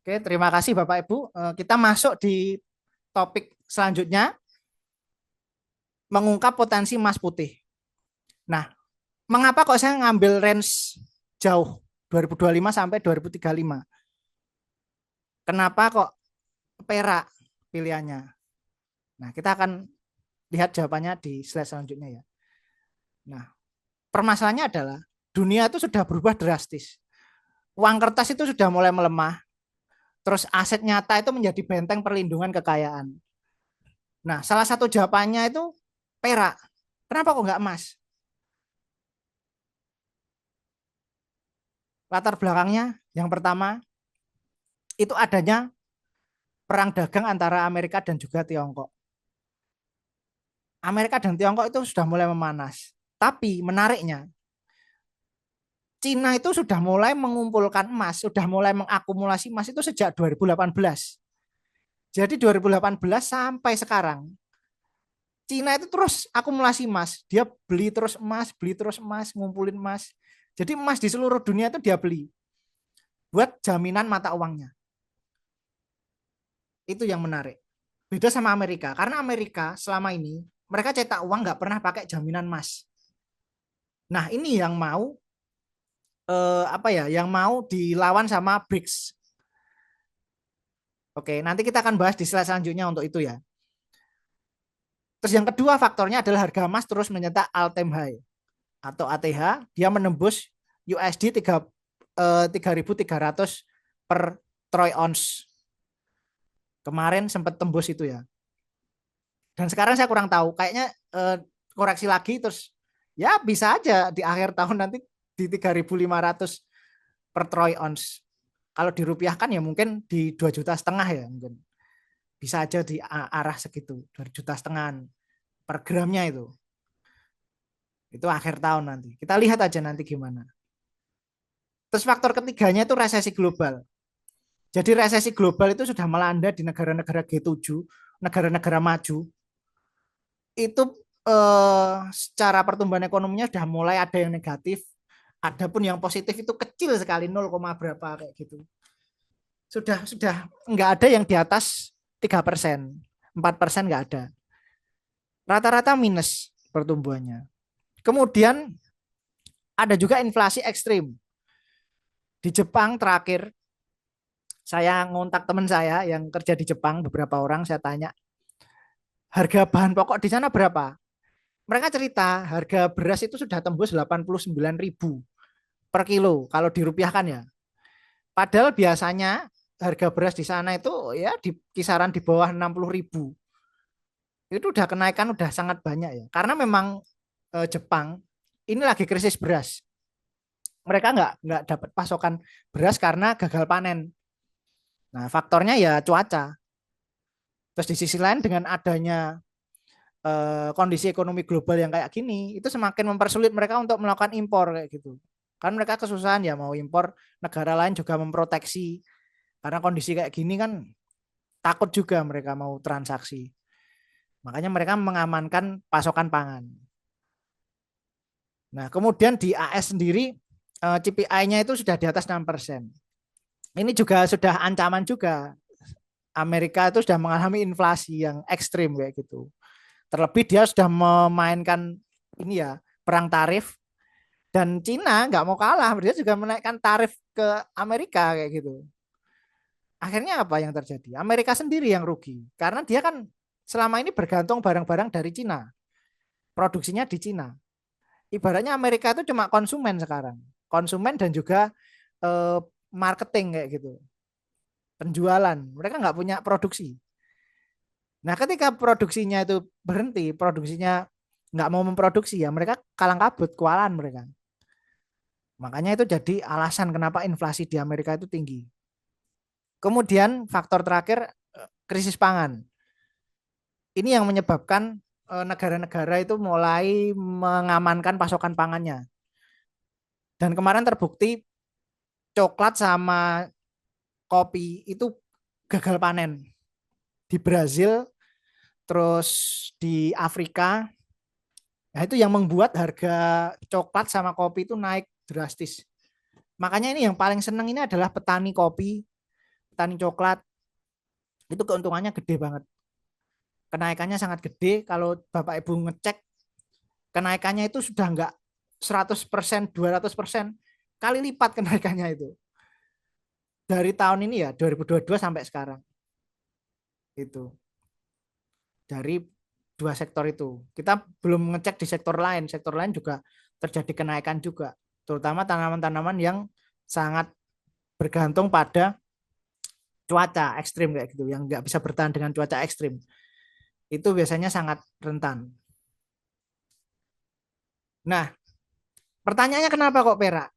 Oke, terima kasih Bapak Ibu. Kita masuk di topik selanjutnya, mengungkap potensi emas putih. Nah, mengapa kok saya ngambil range jauh 2025 sampai 2035? Kenapa kok perak pilihannya? Nah, kita akan lihat jawabannya di slide selanjutnya ya. Nah, permasalahannya adalah dunia itu sudah berubah drastis. Uang kertas itu sudah mulai melemah, terus aset nyata itu menjadi benteng perlindungan kekayaan. Nah, salah satu jawabannya itu perak. Kenapa kok nggak emas? Latar belakangnya yang pertama itu adanya perang dagang antara Amerika dan juga Tiongkok. Amerika dan Tiongkok itu sudah mulai memanas. Tapi menariknya, Cina itu sudah mulai mengumpulkan emas, sudah mulai mengakumulasi emas itu sejak 2018. Jadi 2018 sampai sekarang, Cina itu terus akumulasi emas. Dia beli terus emas, ngumpulin emas. Jadi emas di seluruh dunia itu dia beli buat jaminan mata uangnya. Itu yang menarik. Beda sama Amerika, karena Amerika selama ini mereka cetak uang nggak pernah pakai jaminan emas. Nah ini yang mau apa ya, yang mau dilawan sama BRICS. Oke, nanti kita akan bahas di slide selanjutnya untuk itu ya. Terus yang kedua faktornya adalah harga emas terus mencetak all time high atau ATH, dia menembus USD 3.300 per troy ounce. Kemarin sempat tembus itu ya. Dan sekarang saya kurang tahu, kayaknya koreksi lagi terus ya bisa aja di akhir tahun nanti di 3.500 per troy ounce. Kalau dirupiahkan ya mungkin di 2,5 juta ya mungkin. Bisa aja di arah segitu, 2,5 juta per gramnya itu. Itu akhir tahun nanti. Kita lihat aja nanti gimana. Terus faktor ketiganya itu resesi global. Jadi resesi global itu sudah melanda di negara-negara G7, negara-negara maju. Itu secara pertumbuhan ekonominya sudah mulai ada yang negatif, adapun yang positif itu kecil sekali 0, berapa kayak gitu. Sudah nggak ada yang di atas 3%, 4% nggak ada. Rata-rata minus pertumbuhannya. Kemudian ada juga inflasi ekstrim. Di Jepang terakhir saya ngontak teman saya yang kerja di Jepang, beberapa orang saya tanya harga bahan pokok di sana berapa. Mereka cerita harga beras itu sudah tembus 89.000 per kilo kalau dirupiahkan ya. Padahal biasanya harga beras di sana itu ya di kisaran di bawah 60.000. Itu udah kenaikan udah sangat banyak ya. Karena memang Jepang ini lagi krisis beras. Mereka nggak dapat pasokan beras karena gagal panen. Nah faktornya ya cuaca. Terus di sisi lain dengan adanya kondisi ekonomi global yang kayak gini, itu semakin mempersulit mereka untuk melakukan impor kayak gitu. Kan mereka kesusahan ya mau impor, negara lain juga memproteksi. Karena kondisi kayak gini kan takut juga mereka mau transaksi. Makanya mereka mengamankan pasokan pangan. Nah, kemudian di AS sendiri CPI-nya itu sudah di atas 6%. Ini juga sudah ancaman juga. Amerika itu sudah mengalami inflasi yang ekstrim kayak gitu. Terlebih dia sudah memainkan ini ya perang tarif dan Cina nggak mau kalah, dia juga menaikkan tarif ke Amerika kayak gitu. Akhirnya apa yang terjadi? Amerika sendiri yang rugi karena dia kan selama ini bergantung barang-barang dari Cina, produksinya di Cina. Ibaratnya Amerika itu cuma konsumen sekarang, konsumen dan juga eh, marketing kayak gitu, penjualan. Mereka nggak punya produksi. Nah, ketika produksinya itu berhenti, produksinya nggak mau memproduksi ya, mereka kalang kabut, kewalahan mereka. Makanya itu jadi alasan kenapa inflasi di Amerika itu tinggi. Kemudian faktor terakhir krisis pangan. Ini yang menyebabkan negara-negara itu mulai mengamankan pasokan pangannya. Dan kemarin terbukti coklat sama kopi itu gagal panen di Brazil, terus di Afrika. Nah, itu yang membuat harga coklat sama kopi itu naik drastis. Makanya ini yang paling seneng ini adalah petani kopi, petani coklat itu keuntungannya gede banget. Kenaikannya sangat gede. Kalau Bapak Ibu ngecek, kenaikannya itu sudah enggak 100%, 200% kali lipat kenaikannya itu. Dari tahun ini ya, 2022 sampai sekarang. Itu. Dari dua sektor itu. Kita belum ngecek di sektor lain. Sektor lain juga terjadi kenaikan juga. Terutama tanaman-tanaman yang sangat bergantung pada cuaca ekstrim kayak gitu, yang nggak bisa bertahan dengan cuaca ekstrim. Itu biasanya sangat rentan. Nah, pertanyaannya kenapa kok perak?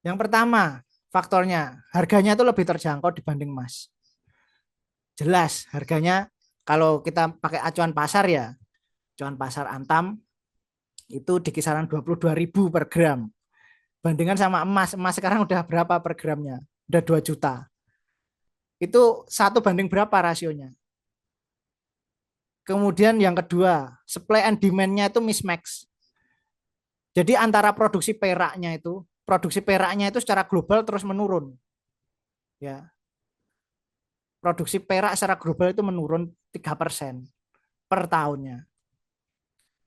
Yang pertama, faktornya harganya itu lebih terjangkau dibanding emas. Jelas harganya kalau kita pakai acuan pasar ya, acuan pasar Antam itu di kisaran 22.000 per gram. Bandingkan sama emas, emas sekarang udah berapa per gramnya? Udah 2 juta. Itu 1 banding berapa rasionya? Kemudian yang kedua, supply and demand-nya itu mismatch. Jadi antara produksi peraknya itu secara global terus menurun. Ya, produksi perak secara global itu menurun 3% per tahunnya.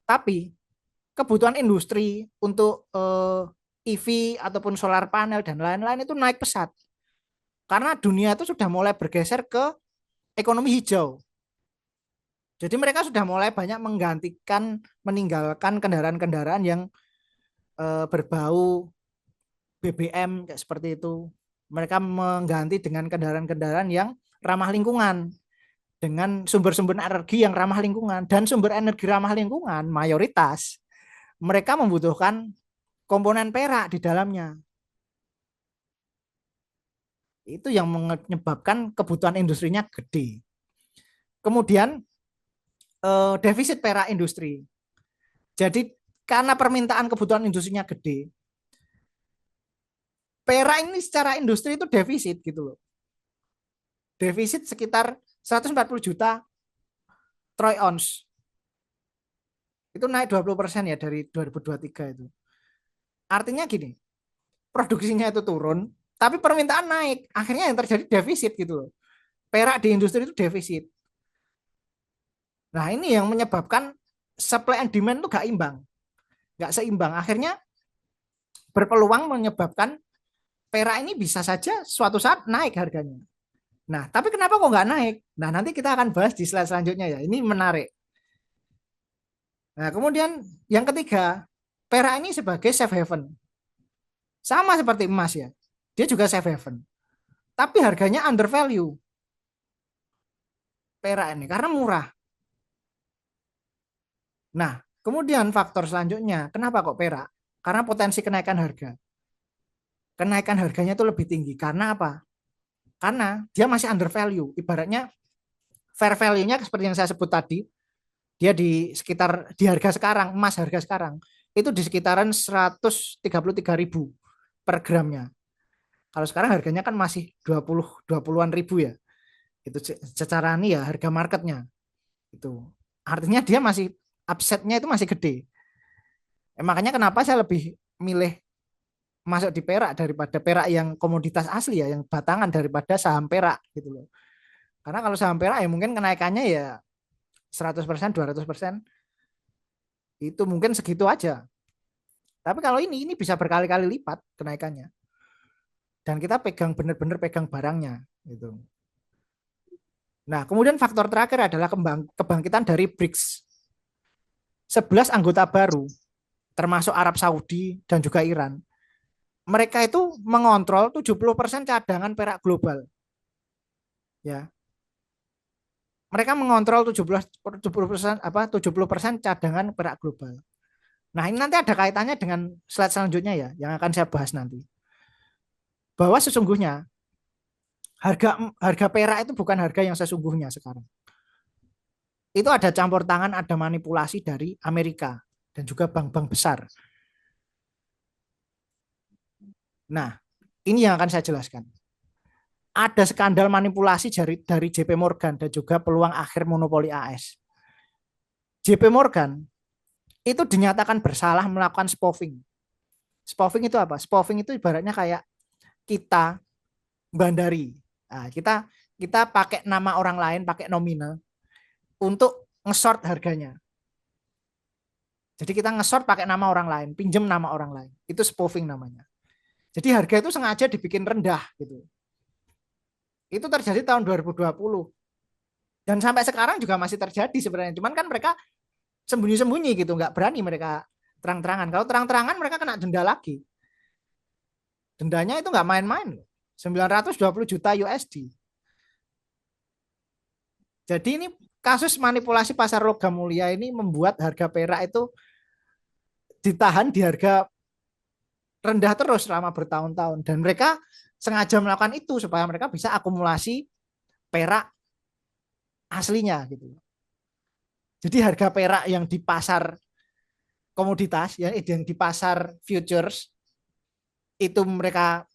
Tapi kebutuhan industri untuk EV ataupun solar panel dan lain-lain itu naik pesat. Karena dunia itu sudah mulai bergeser ke ekonomi hijau. Jadi mereka sudah mulai banyak meninggalkan kendaraan-kendaraan yang berbau BBM kayak seperti itu. Mereka mengganti dengan kendaraan-kendaraan yang ramah lingkungan, dengan sumber-sumber energi yang ramah lingkungan, dan sumber energi ramah lingkungan mayoritas mereka membutuhkan komponen perak di dalamnya. Itu yang menyebabkan kebutuhan industrinya gede. Kemudian defisit perak industri. Jadi karena permintaan kebutuhan industrinya gede, perak ini secara industri itu defisit gitu loh. Defisit sekitar 140 juta troy ounce. Itu naik 20% ya dari 2023 itu. Artinya gini, produksinya itu turun, tapi permintaan naik. Akhirnya yang terjadi defisit gitu loh. Perak di industri itu defisit. Nah ini yang menyebabkan supply and demand itu gak imbang. Gak seimbang. Akhirnya berpeluang menyebabkan perak ini bisa saja suatu saat naik harganya. Nah, tapi kenapa kok nggak naik? Nah, nanti kita akan bahas di slide selanjutnya ya. Ini menarik. Nah, kemudian yang ketiga, perak ini sebagai safe haven. Sama seperti emas ya. Dia juga safe haven. Tapi harganya under value. Perak ini karena murah. Nah, kemudian faktor selanjutnya, kenapa kok perak? Karena potensi kenaikan harga. Kenaikan harganya itu lebih tinggi. Karena apa? Karena dia masih under value. Ibaratnya fair value-nya seperti yang saya sebut tadi, dia di sekitar di harga sekarang, emas harga sekarang itu di sekitaran 133.000 per gramnya. Kalau sekarang harganya kan masih 20-an ribu ya. Itu secara ini ya harga marketnya. Itu artinya dia masih upsetnya itu masih gede. Makanya kenapa saya lebih milih masuk di perak daripada perak yang komoditas asli ya, yang batangan daripada saham perak gitu loh. Karena kalau saham perak ya mungkin kenaikannya ya 100%, 200% itu mungkin segitu aja. Tapi kalau ini bisa berkali-kali lipat kenaikannya. Dan kita pegang benar-benar pegang barangnya gitu. Nah, kemudian faktor terakhir adalah kebangkitan dari BRICS. 11 anggota baru termasuk Arab Saudi dan juga Iran. Mereka itu mengontrol 70% cadangan perak global. Ya. Mereka mengontrol 70% cadangan perak global. Nah, ini nanti ada kaitannya dengan slide selanjutnya ya, yang akan saya bahas nanti. Bahwa sesungguhnya harga perak itu bukan harga yang sesungguhnya sekarang. Itu ada campur tangan, ada manipulasi dari Amerika dan juga bank-bank besar. Nah, ini yang akan saya jelaskan. Ada skandal manipulasi dari JP Morgan dan juga peluang akhir monopoli AS. JP Morgan itu dinyatakan bersalah melakukan spoofing. Spoofing itu apa? Spoofing itu ibaratnya kayak kita bandari. Nah, kita pakai nama orang lain, pakai nominal untuk nge-short harganya. Jadi kita nge-short pakai nama orang lain, pinjam nama orang lain. Itu spoofing namanya. Jadi harga itu sengaja dibikin rendah gitu. Itu terjadi tahun 2020. Dan sampai sekarang juga masih terjadi sebenarnya. Cuman kan mereka sembunyi-sembunyi gitu, nggak berani mereka terang-terangan. Kalau terang-terangan mereka kena denda lagi. Dendanya itu nggak main-main loh. 920 juta USD. Jadi ini kasus manipulasi pasar logam mulia ini membuat harga perak itu ditahan di harga rendah terus selama bertahun-tahun. Dan mereka sengaja melakukan itu supaya mereka bisa akumulasi perak aslinya gitu. Jadi harga perak yang di pasar komoditas, yang di pasar futures itu mereka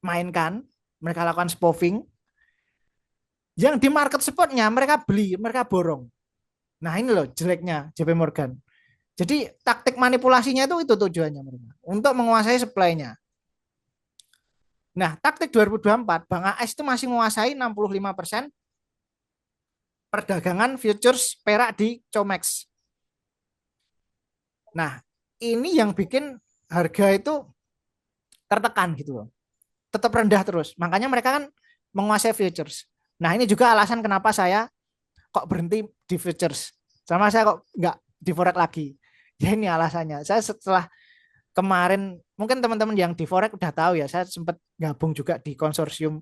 mainkan, mereka lakukan spoofing. Yang di market spotnya mereka beli, mereka borong. Nah ini loh jeleknya JP Morgan. Jadi taktik manipulasinya itu tujuannya mereka untuk menguasai supply-nya. Nah taktik 2024 Bank AS itu masih menguasai 65% perdagangan futures perak di COMEX. Nah ini yang bikin harga itu tertekan gitu loh. Tetap rendah terus. Makanya mereka kan menguasai futures. Nah ini juga alasan kenapa saya kok berhenti di futures. Sama saya kok nggak di forex lagi. Ya ini alasannya. Saya setelah kemarin, mungkin teman-teman yang di forex udah tahu ya, saya sempat gabung juga di konsorsium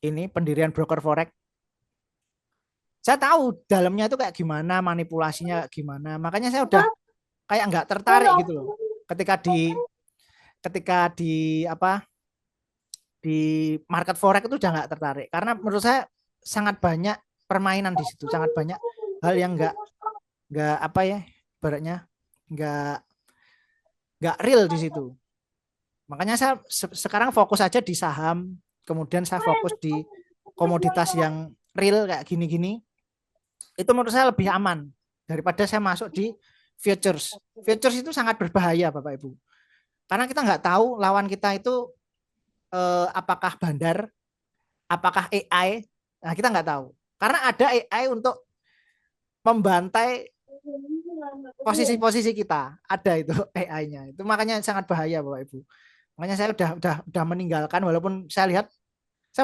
ini, pendirian broker forex. Saya tahu dalamnya itu kayak gimana, manipulasinya gimana. Makanya saya udah kayak nggak tertarik gitu loh. Ketika di apa di market forex itu udah nggak tertarik karena menurut saya sangat banyak permainan di situ, sangat banyak hal yang nggak apa ya, baratnya nggak nggak real di situ. Makanya saya sekarang fokus aja di saham, kemudian saya fokus di komoditas yang real kayak gini-gini. Itu menurut saya lebih aman daripada saya masuk di futures. Futures itu sangat berbahaya Bapak Ibu. Karena kita nggak tahu lawan kita itu apakah bandar, apakah AI. Nah, kita nggak tahu. Karena ada AI untuk membantai posisi-posisi kita. Ada itu AI-nya. Itu makanya sangat bahaya Bapak Ibu. Makanya saya udah meninggalkan walaupun saya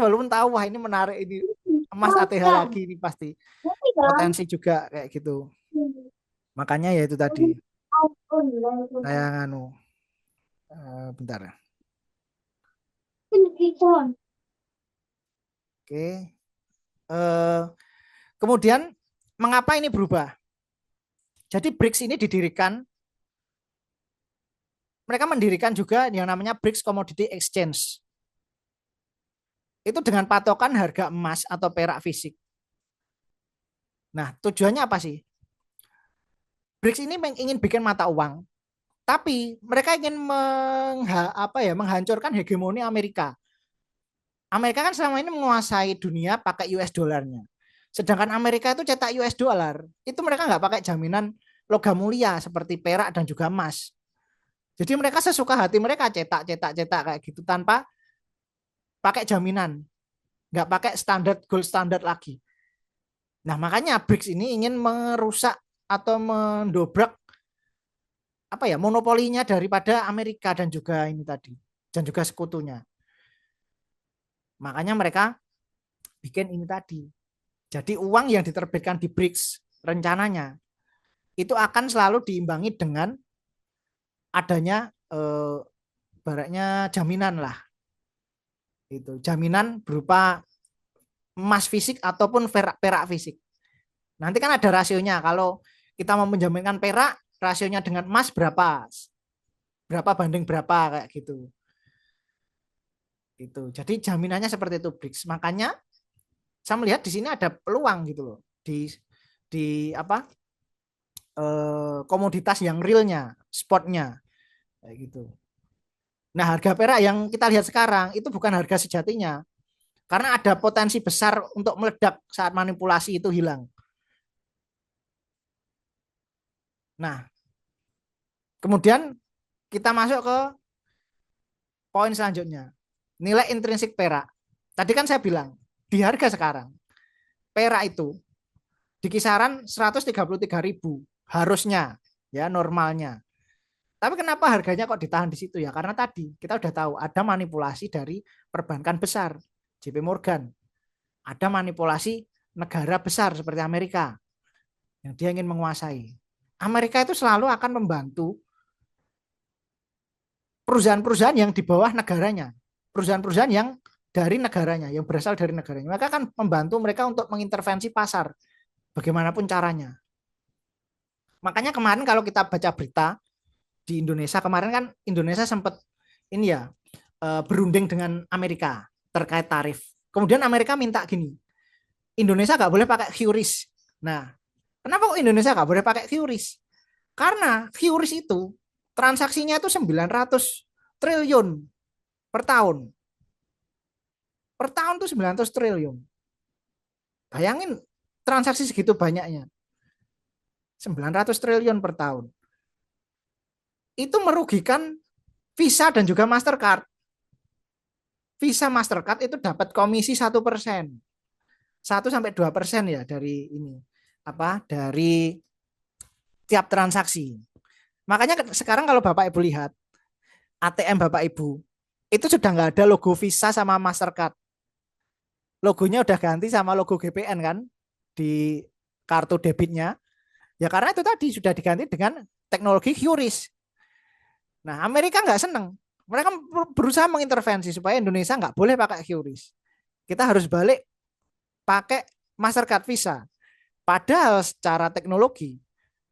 walaupun tahu wah ini menarik ini emas ATH lagi ini pasti potensi juga kayak gitu. Makanya ya itu tadi saya nganu bentar ya. Oke. Eh, kemudian mengapa ini berubah? Jadi BRICS ini mereka mendirikan juga yang namanya BRICS Commodity Exchange. Itu dengan patokan harga emas atau perak fisik. Nah, tujuannya apa sih? BRICS ini ingin bikin mata uang, tapi mereka ingin menghancurkan hegemoni Amerika. Amerika kan selama ini menguasai dunia pakai US dollarnya. Sedangkan Amerika itu cetak US dollar, itu mereka nggak pakai jaminan logam mulia seperti perak dan juga emas. Jadi mereka sesuka hati mereka cetak kayak gitu tanpa pakai jaminan, nggak pakai standar gold standar lagi. Nah makanya BRICS ini ingin merusak atau mendobrak apa ya monopolinya daripada Amerika dan juga ini tadi dan juga sekutunya. Makanya mereka bikin ini tadi. Jadi uang yang diterbitkan di BRICS rencananya itu akan selalu diimbangi dengan adanya baraknya jaminan lah. Itu jaminan berupa emas fisik ataupun perak fisik. Nanti kan ada rasionya. Kalau kita mau menjaminkan perak, rasionya dengan emas berapa? Berapa banding berapa kayak gitu. Itu. Jadi jaminannya seperti itu BRICS. Makanya saya melihat di sini ada peluang gitu loh. Di apa? Komoditas yang realnya, spotnya kayak gitu. Nah, harga perak yang kita lihat sekarang itu bukan harga sejatinya. Karena ada potensi besar untuk meledak saat manipulasi itu hilang. Nah, kemudian kita masuk ke poin selanjutnya. Nilai intrinsik perak. Tadi kan saya bilang, di harga sekarang, perak itu di kisaran 133.000 harusnya, ya normalnya. Tapi kenapa harganya kok ditahan di situ ya? Karena tadi kita udah tahu ada manipulasi dari perbankan besar, JP Morgan. Ada manipulasi negara besar seperti Amerika yang dia ingin menguasai. Amerika itu selalu akan membantu perusahaan-perusahaan yang di bawah negaranya, perusahaan-perusahaan yang dari negaranya, yang berasal dari negaranya. Mereka akan membantu mereka untuk mengintervensi pasar, bagaimanapun caranya. Makanya kemarin kalau kita baca berita di Indonesia, kemarin kan Indonesia sempat ini ya berunding dengan Amerika terkait tarif. Kemudian Amerika minta gini, Indonesia nggak boleh pakai QRIS. Nah, kenapa kok Indonesia nggak boleh pakai QRIS? Karena QRIS itu transaksinya itu 900 triliun per tahun. Per tahun tuh 900 triliun. Bayangin transaksi segitu banyaknya. 900 triliun per tahun. Itu merugikan Visa dan juga Mastercard. Visa Mastercard itu dapat komisi 1%. 1 sampai 2% ya dari ini. Apa? Dari tiap transaksi. Makanya sekarang kalau Bapak Ibu lihat ATM Bapak Ibu itu sudah nggak ada logo Visa sama Mastercard. Logonya udah ganti sama logo GPN kan di kartu debitnya. Ya karena itu tadi sudah diganti dengan teknologi QRIS. Nah Amerika nggak seneng. Mereka berusaha mengintervensi supaya Indonesia nggak boleh pakai QRIS. Kita harus balik pakai Mastercard Visa. Padahal secara teknologi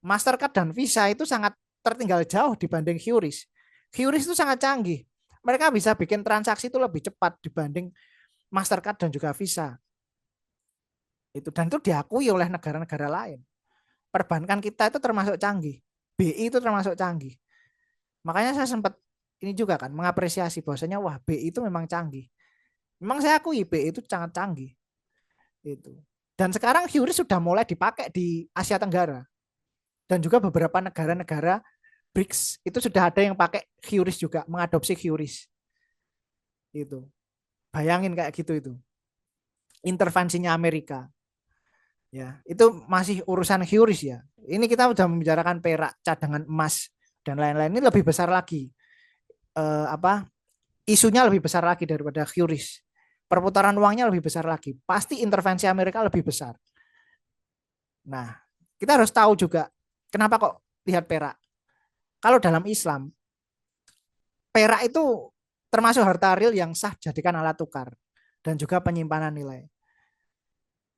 Mastercard dan Visa itu sangat tertinggal jauh dibanding QRIS. QRIS itu sangat canggih. Mereka bisa bikin transaksi itu lebih cepat dibanding Mastercard dan juga Visa. Itu dan itu diakui oleh negara-negara lain. Perbankan kita itu termasuk canggih. BI itu termasuk canggih. Makanya saya sempat ini juga kan mengapresiasi bahwasanya wah BI itu memang canggih. Memang saya akui BI itu sangat canggih. Itu. Dan sekarang QRIS sudah mulai dipakai di Asia Tenggara dan juga beberapa negara-negara BRICS itu sudah ada yang pakai QRIS juga, mengadopsi QRIS. Itu. Bayangin kayak gitu itu. Intervensinya Amerika. Ya, itu masih urusan QRIS ya. Ini kita sudah membicarakan perak, cadangan emas dan lain-lain. Ini lebih besar lagi. Apa? Isunya lebih besar lagi daripada QRIS. Perputaran uangnya lebih besar lagi. Pasti intervensi Amerika lebih besar. Nah, kita harus tahu juga kenapa kok lihat perak. Kalau dalam Islam, perak itu termasuk harta real yang sah jadikan alat tukar dan juga penyimpanan nilai.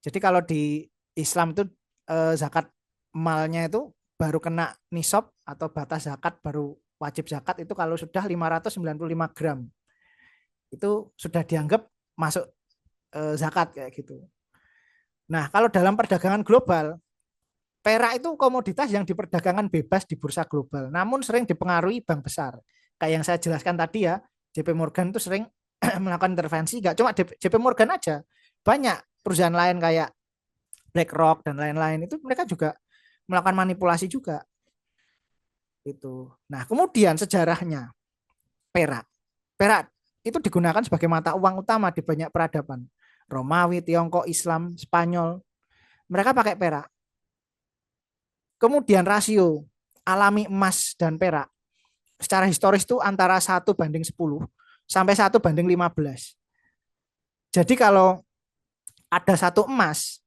Jadi kalau di Islam itu zakat malnya itu baru kena nisab atau batas zakat baru wajib zakat itu kalau sudah 595 gram. Itu sudah dianggap masuk zakat kayak gitu. Nah, kalau dalam perdagangan global, perak itu komoditas yang diperdagangkan bebas di bursa global, namun sering dipengaruhi bank besar. Kayak yang saya jelaskan tadi ya, JP Morgan itu sering melakukan intervensi, nggak cuma JP Morgan aja, banyak perusahaan lain kayak BlackRock dan lain-lain itu mereka juga melakukan manipulasi juga. Itu. Nah, kemudian sejarahnya perak. Perak itu digunakan sebagai mata uang utama di banyak peradaban. Romawi, Tiongkok, Islam, Spanyol. Mereka pakai perak. Kemudian rasio alami emas dan perak secara historis itu antara 1:10 sampai 1:15. Jadi kalau ada satu emas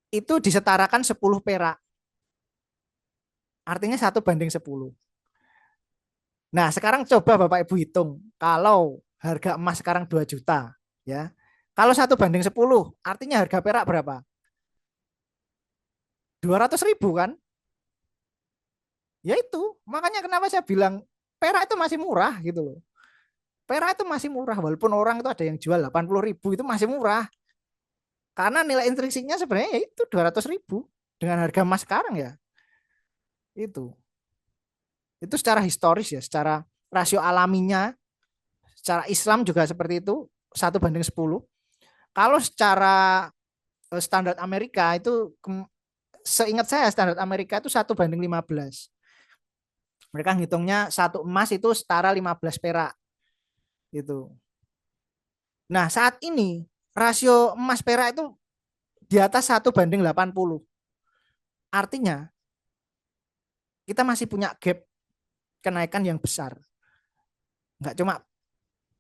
itu disetarakan 10 perak. Artinya 1:10. Nah, sekarang coba Bapak Ibu hitung. Kalau harga emas sekarang 2 juta, ya. Kalau 1:10, artinya harga perak berapa? 200.000 kan? Ya itu. Makanya kenapa saya bilang perak itu masih murah gitu loh. Perak itu masih murah. Walaupun orang itu ada yang jual 80.000 itu masih murah. Karena nilai intrinsiknya sebenarnya ya itu 200.000. Dengan harga emas sekarang ya. Itu. Itu secara historis ya. Secara rasio alaminya. Secara Islam juga seperti itu. 1:10. Kalau secara standar Amerika itu seingat saya standar Amerika itu 1:15. Mereka ngitungnya satu emas itu setara 15 perak. Gitu. Nah, saat ini rasio emas perak itu di atas 1:80. Artinya kita masih punya gap kenaikan yang besar. Nggak cuma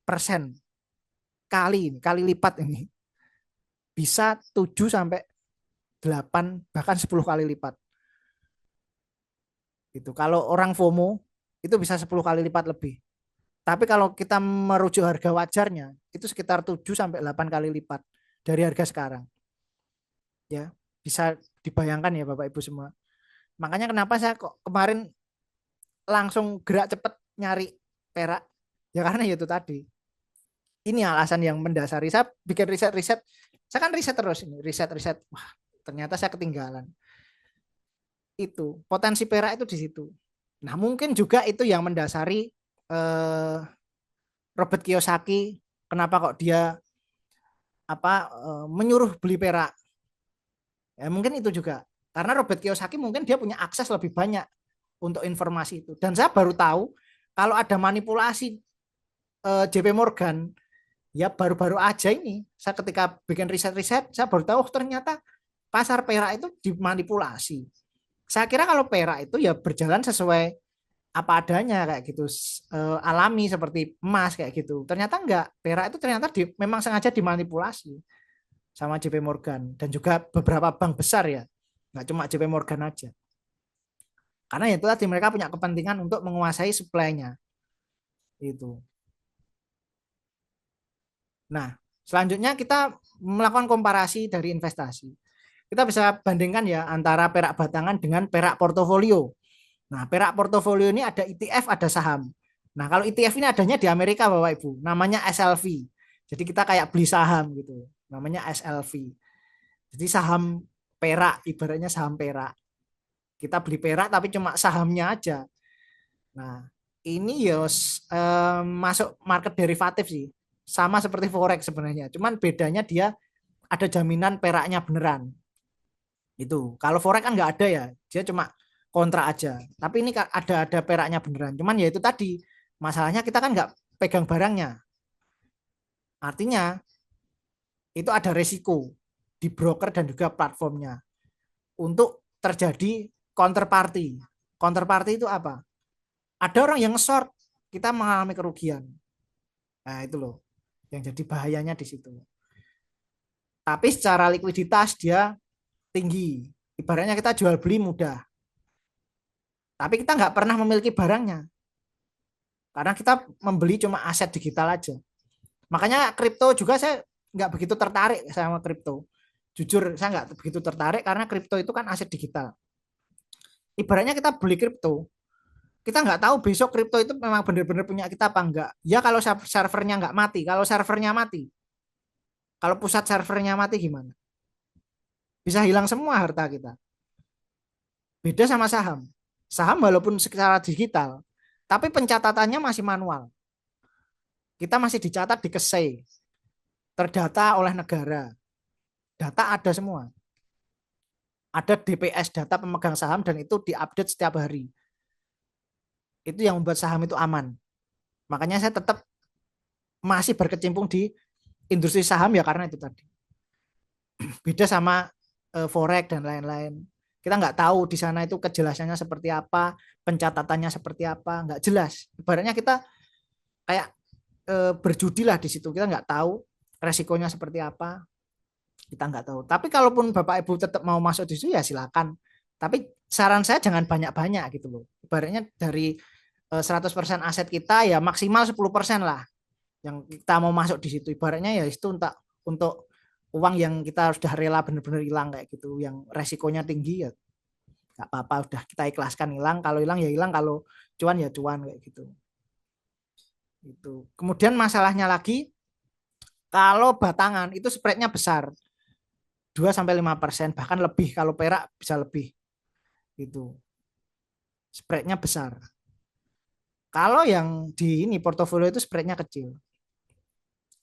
persen, kali lipat ini. Bisa 7 sampai 8 bahkan 10 kali lipat. Itu kalau orang FOMO itu bisa 10 kali lipat lebih. Tapi kalau kita merujuk harga wajarnya itu sekitar 7 sampai 8 kali lipat dari harga sekarang. Ya, bisa dibayangkan ya Bapak Ibu semua. Makanya kenapa saya kok kemarin langsung gerak cepat nyari perak? Ya karena itu tadi. Ini alasan yang mendasari saya bikin riset-riset. Saya kan riset terus ini, riset-riset. Wah, ternyata saya ketinggalan. Itu potensi perak itu di situ. Nah, mungkin juga itu yang mendasari Robert Kiyosaki kenapa kok dia menyuruh beli perak. Ya, mungkin itu juga. Karena Robert Kiyosaki mungkin dia punya akses lebih banyak untuk informasi itu. Dan saya baru tahu kalau ada manipulasi JP Morgan ya baru-baru aja ini. Saya ketika bikin riset-riset saya baru tahu ternyata pasar perak itu dimanipulasi. Saya kira kalau perak itu ya berjalan sesuai apa adanya kayak gitu, alami seperti emas kayak gitu. Ternyata enggak, perak itu ternyata memang sengaja dimanipulasi sama JP Morgan dan juga beberapa bank besar ya, nggak cuma JP Morgan aja. Karena itu tadi mereka punya kepentingan untuk menguasai supply-nya itu. Nah, selanjutnya kita melakukan komparasi dari investasi. Kita bisa bandingkan ya antara perak batangan dengan perak portofolio. Nah, perak portofolio ini ada ETF, ada saham. Nah, kalau ETF ini adanya di Amerika, Bapak Ibu, namanya SLV. Jadi kita kayak beli saham gitu, namanya SLV. Jadi saham perak, ibaratnya saham perak. Kita beli perak tapi cuma sahamnya aja. Nah, ini ya masuk market derivatif sih. Sama seperti forex sebenarnya. Cuman bedanya dia ada jaminan peraknya beneran. Itu. Kalau forex kan nggak ada ya. Dia cuma kontrak aja. Tapi ini ada peraknya beneran. Cuman ya itu tadi. Masalahnya kita kan nggak pegang barangnya. Artinya itu ada resiko di broker dan juga platformnya untuk terjadi counterparty. Counterparty itu apa? Ada orang yang short, kita mengalami kerugian. Nah, itu loh yang jadi bahayanya di situ. Tapi secara likuiditas dia tinggi. Ibaratnya kita jual beli mudah. Tapi kita nggak pernah memiliki barangnya. Karena kita membeli cuma aset digital aja. Makanya kripto juga saya nggak begitu tertarik sama kripto. Jujur saya nggak begitu tertarik karena kripto itu kan aset digital. Ibaratnya kita beli kripto, kita nggak tahu besok kripto itu memang benar-benar punya kita apa enggak. Ya kalau servernya nggak mati, kalau servernya mati, kalau pusat servernya mati gimana? Bisa hilang semua harta kita. Beda sama saham. Saham walaupun secara digital, tapi pencatatannya masih manual. Kita masih dicatat di KSEI, terdata oleh negara. Data ada semua. Ada DPS, data pemegang saham, dan itu diupdate setiap hari. Itu yang membuat saham itu aman. Makanya saya tetap masih berkecimpung di industri saham ya karena itu tadi. Beda sama forex dan lain-lain. Kita nggak tahu di sana itu kejelasannya seperti apa, pencatatannya seperti apa, nggak jelas. Ibaratnya kita kayak berjudi lah di situ. Kita nggak tahu resikonya seperti apa, kita nggak tahu. Tapi kalaupun Bapak Ibu tetap mau masuk di situ ya silakan. Tapi saran saya jangan banyak-banyak gitu loh. Ibaratnya dari 100% aset kita ya maksimal 10% lah yang kita mau masuk di situ. Ibaratnya ya itu untuk uang yang kita sudah rela benar-benar hilang kayak gitu, yang resikonya tinggi ya nggak apa-apa, udah kita ikhlaskan hilang. Kalau hilang ya hilang, kalau cuan ya cuan kayak gitu. Itu. Kemudian masalahnya lagi kalau batangan itu spreadnya besar, 2-5%, bahkan lebih kalau perak bisa lebih. Itu spreadnya besar. Kalau yang di ini portofolio itu spreadnya kecil.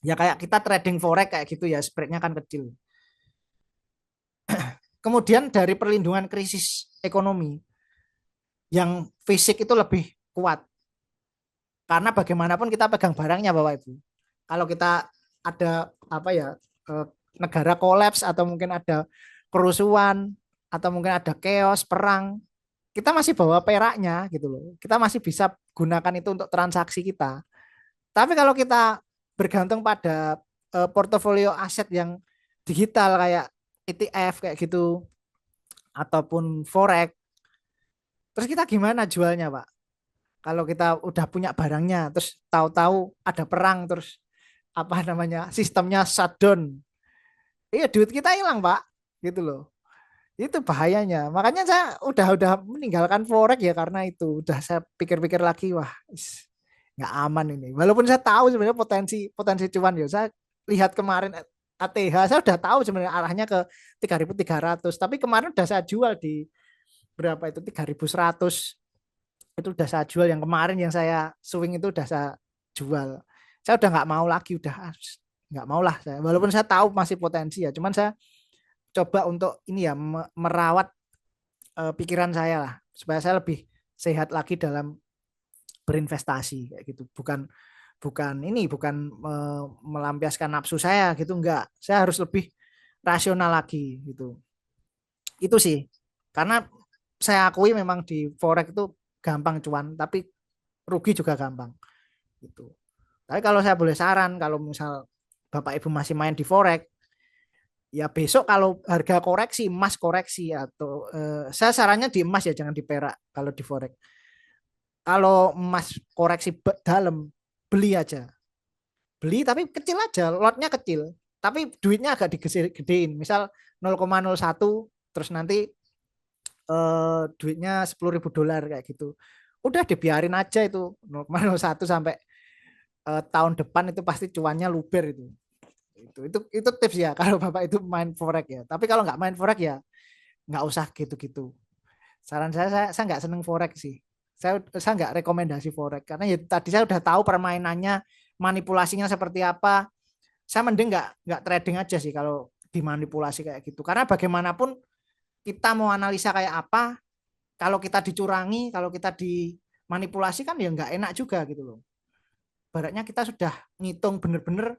Ya kayak kita trading forex kayak gitu ya, spreadnya kan kecil. Kemudian dari perlindungan krisis ekonomi, yang fisik itu lebih kuat. Karena bagaimanapun kita pegang barangnya Bapak Ibu. Kalau kita ada apa ya, eh, negara kolaps atau mungkin ada kerusuhan atau mungkin ada chaos perang, kita masih bawa peraknya gitu loh. Kita masih bisa gunakan itu untuk transaksi kita. Tapi kalau kita bergantung pada portofolio aset yang digital kayak ETF kayak gitu ataupun forex, terus kita gimana jualnya, Pak? Kalau kita udah punya barangnya, terus tahu-tahu ada perang, terus apa namanya sistemnya shutdown, iya duit kita hilang, Pak, gitu loh. Itu bahayanya. Makanya saya udah meninggalkan forex ya karena itu. Udah saya pikir-pikir lagi, wah, nggak aman ini. Walaupun saya tahu sebenarnya potensi potensi cuan ya. Saya lihat kemarin ATH, saya udah tahu sebenarnya arahnya ke 3.300. Tapi kemarin udah saya jual di berapa itu 3.100. Itu udah saya jual yang kemarin yang saya swing itu udah saya jual. Saya udah nggak mau lagi, udah nggak mau lah saya. Walaupun saya tahu masih potensi ya, cuman saya coba untuk ini ya merawat pikiran saya lah supaya saya lebih sehat lagi dalam berinvestasi kayak gitu. Bukan bukan ini bukan melampiaskan nafsu saya gitu, enggak. Saya harus lebih rasional lagi gitu. Itu sih. Karena saya akui memang di forex itu gampang cuan, tapi rugi juga gampang gitu. Tapi kalau saya boleh saran, kalau misal Bapak Ibu masih main di forex, ya besok kalau harga koreksi emas koreksi atau saya sarannya di emas ya jangan di perak kalau di forex. Kalau emas koreksi dalam beli aja. Beli tapi kecil aja, lotnya kecil. Tapi duitnya agak digedein. Misal 0,01 terus nanti duitnya 10.000 dolar kayak gitu. Udah dibiarin aja itu 0,01 sampai tahun depan itu pasti cuannya luber itu. Itu tips ya kalau Bapak itu main forex ya. Tapi kalau nggak main forex ya nggak usah gitu-gitu. Saran saya nggak seneng forex sih. Saya nggak rekomendasi forex karena ya tadi saya udah tahu permainannya, manipulasinya seperti apa. Saya mending nggak trading aja sih kalau dimanipulasi kayak gitu. Karena bagaimanapun kita mau analisa kayak apa, kalau kita dicurangi, kalau kita dimanipulasi kan ya nggak enak juga gitu loh. Baratnya kita sudah ngitung bener-bener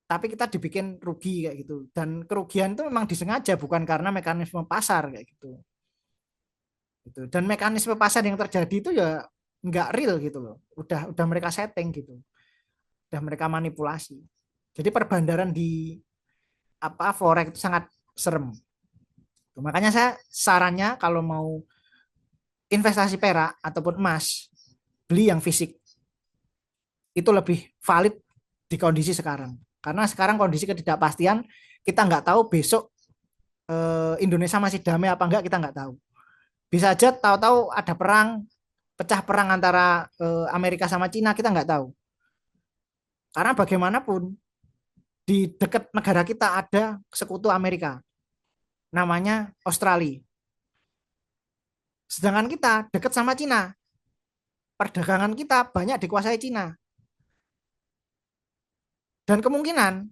tapi kita dibikin rugi kayak gitu. Dan kerugian itu memang disengaja bukan karena mekanisme pasar kayak gitu. Gitu. Dan mekanisme pasar yang terjadi itu ya nggak real gitu loh. Udah mereka setting gitu. Udah mereka manipulasi. Jadi perbandaran di apa forex itu sangat serem. Makanya saya sarannya kalau mau investasi perak ataupun emas, beli yang fisik. Itu lebih valid di kondisi sekarang. Karena sekarang kondisi ketidakpastian, kita nggak tahu besok Indonesia masih damai apa enggak, kita nggak tahu. Bisa aja tahu-tahu ada perang, pecah perang antara Amerika sama Cina, kita nggak tahu. Karena bagaimanapun di dekat negara kita ada sekutu Amerika, namanya Australia. Sedangkan kita dekat sama Cina, perdagangan kita banyak dikuasai Cina. Dan kemungkinan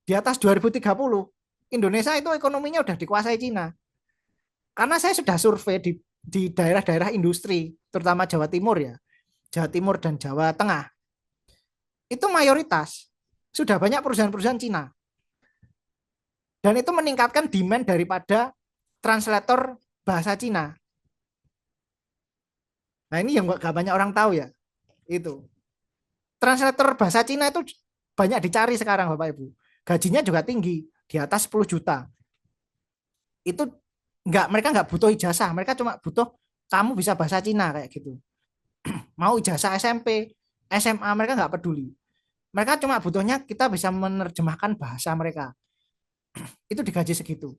di atas 2030, Indonesia itu ekonominya udah dikuasai Cina. Karena saya sudah survei di daerah-daerah industri, terutama Jawa Timur ya, Jawa Timur dan Jawa Tengah, itu mayoritas sudah banyak perusahaan-perusahaan Cina. Dan itu meningkatkan demand daripada translator bahasa Cina. Nah ini yang gak banyak orang tahu ya, itu. Translator bahasa Cina itu banyak dicari sekarang Bapak Ibu. Gajinya juga tinggi, di atas 10 juta. Itu mereka nggak butuh ijazah, mereka cuma butuh kamu bisa bahasa Cina kayak gitu. Mau ijazah SMP, SMA mereka nggak peduli. Mereka cuma butuhnya kita bisa menerjemahkan bahasa mereka. Itu digaji segitu.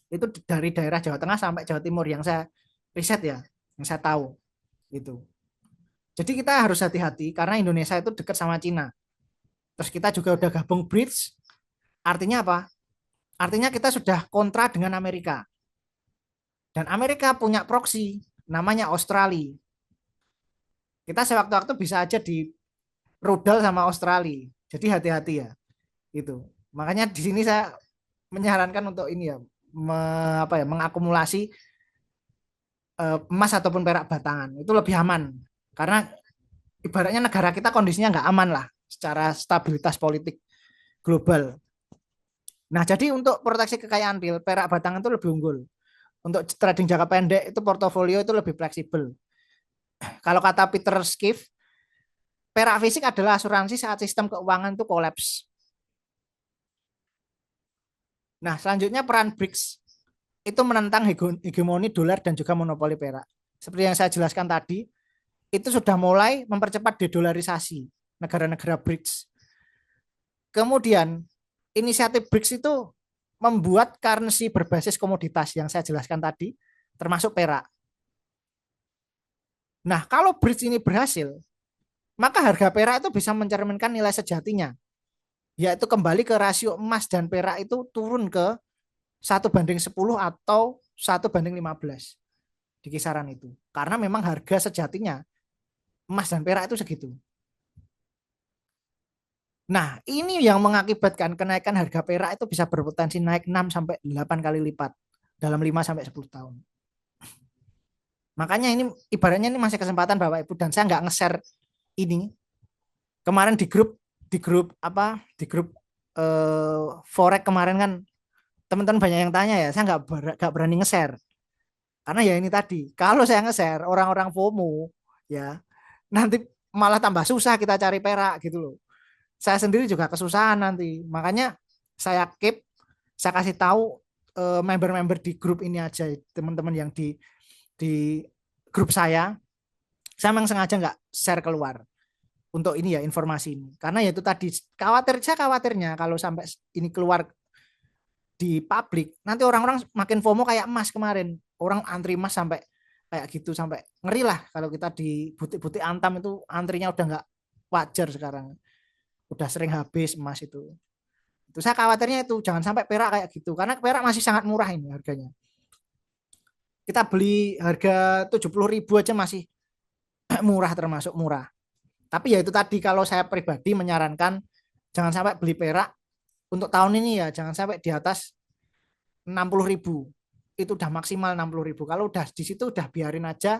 Itu dari daerah Jawa Tengah sampai Jawa Timur yang saya riset ya, yang saya tahu itu. Jadi kita harus hati-hati karena Indonesia itu dekat sama Cina. Terus kita juga udah gabung bridge. Artinya apa? Artinya kita sudah kontra dengan Amerika. Dan Amerika punya proksi namanya Australia. Kita sewaktu-waktu bisa aja di rudal sama Australia. Jadi hati-hati ya. Itu. Makanya di sini saya menyarankan untuk ini ya, mengakumulasi emas ataupun perak batangan. Itu lebih aman. Karena ibaratnya negara kita kondisinya nggak aman lah. secara stabilitas politik global. Nah, jadi untuk proteksi kekayaan real, perak batangan itu lebih unggul. Untuk trading jangka pendek itu portofolio itu lebih fleksibel. Kalau kata Peter Schiff, perak fisik adalah asuransi saat sistem keuangan itu kolaps. Nah, selanjutnya peran BRICS itu menentang hegemoni dolar dan juga monopoli perak. Seperti yang saya jelaskan tadi, itu sudah mulai mempercepat dedolarisasi negara-negara BRICS. Kemudian inisiatif BRICS itu membuat currency berbasis komoditas yang saya jelaskan tadi, termasuk perak. Nah, kalau BRICS ini berhasil, maka harga perak itu bisa mencerminkan nilai sejatinya, yaitu kembali ke rasio emas dan perak itu turun ke 1:10 atau 1:15 di kisaran itu. Karena memang harga sejatinya emas dan perak itu segitu. Nah, ini yang mengakibatkan kenaikan harga perak itu bisa berpotensi naik 6 sampai 8 kali lipat dalam 5 sampai 10 tahun. Makanya ini ibaratnya ini masih kesempatan Bapak Ibu, dan saya nggak nge-share ini. Kemarin di grup forex kemarin kan teman-teman banyak yang tanya ya, saya nggak berani nge-share. Karena ya ini tadi, kalau saya nge-share orang-orang FOMO ya, nanti malah tambah susah kita cari perak gitu loh. Saya sendiri juga kesusahan nanti. Makanya saya keep, saya kasih tahu member-member di grup ini aja, teman-teman yang di grup saya memang sengaja nggak share keluar untuk ini ya, informasi ini. Karena ya itu tadi, saya khawatirnya kalau sampai ini keluar di publik, nanti orang-orang makin FOMO kayak emas kemarin. Orang antri emas sampai kayak gitu, sampai ngeri lah kalau kita di butik-butik Antam itu antrinya udah nggak wajar sekarang. Udah sering habis emas itu. Itu saya khawatirnya itu jangan sampai perak kayak gitu, karena perak masih sangat murah ini harganya. Kita beli harga 70.000 aja masih murah, termasuk murah. Tapi ya itu tadi, kalau saya pribadi menyarankan jangan sampai beli perak untuk tahun ini ya, jangan sampai di atas 60.000. Itu udah maksimal 60.000. Kalau udah di situ udah biarin aja,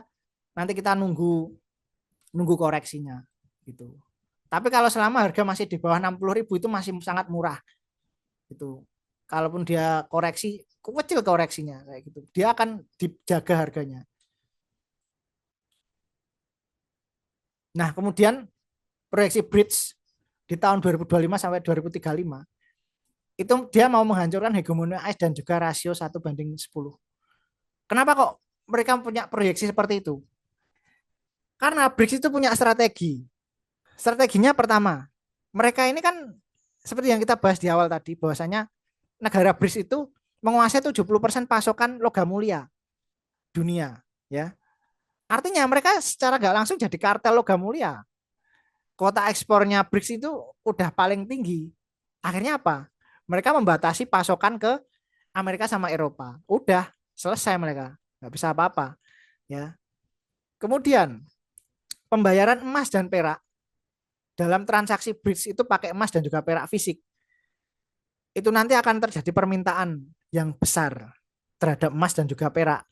nanti kita nunggu koreksinya gitu. Tapi kalau selama harga masih di bawah 60.000 itu masih sangat murah gitu. Kalaupun dia koreksi kecil, koreksinya kayak gitu, dia akan dijaga harganya. Nah, kemudian proyeksi bridge di tahun 2025 sampai 2035 itu dia mau menghancurkan hegemoni AS dan juga rasio 1:10. Kenapa kok mereka punya proyeksi seperti itu? Karena BRICS itu punya strategi. Strateginya pertama, mereka ini kan seperti yang kita bahas di awal tadi, bahwasanya negara BRICS itu menguasai 70% pasokan logam mulia dunia, ya. Artinya mereka secara nggak langsung jadi kartel logam mulia. Kota ekspornya BRICS itu udah paling tinggi. Akhirnya apa? Mereka membatasi pasokan ke Amerika sama Eropa. Udah selesai, mereka nggak bisa apa-apa, ya. Kemudian pembayaran emas dan perak dalam transaksi BRICS itu pakai emas dan juga perak fisik. Itu nanti akan terjadi permintaan yang besar terhadap emas dan juga perak.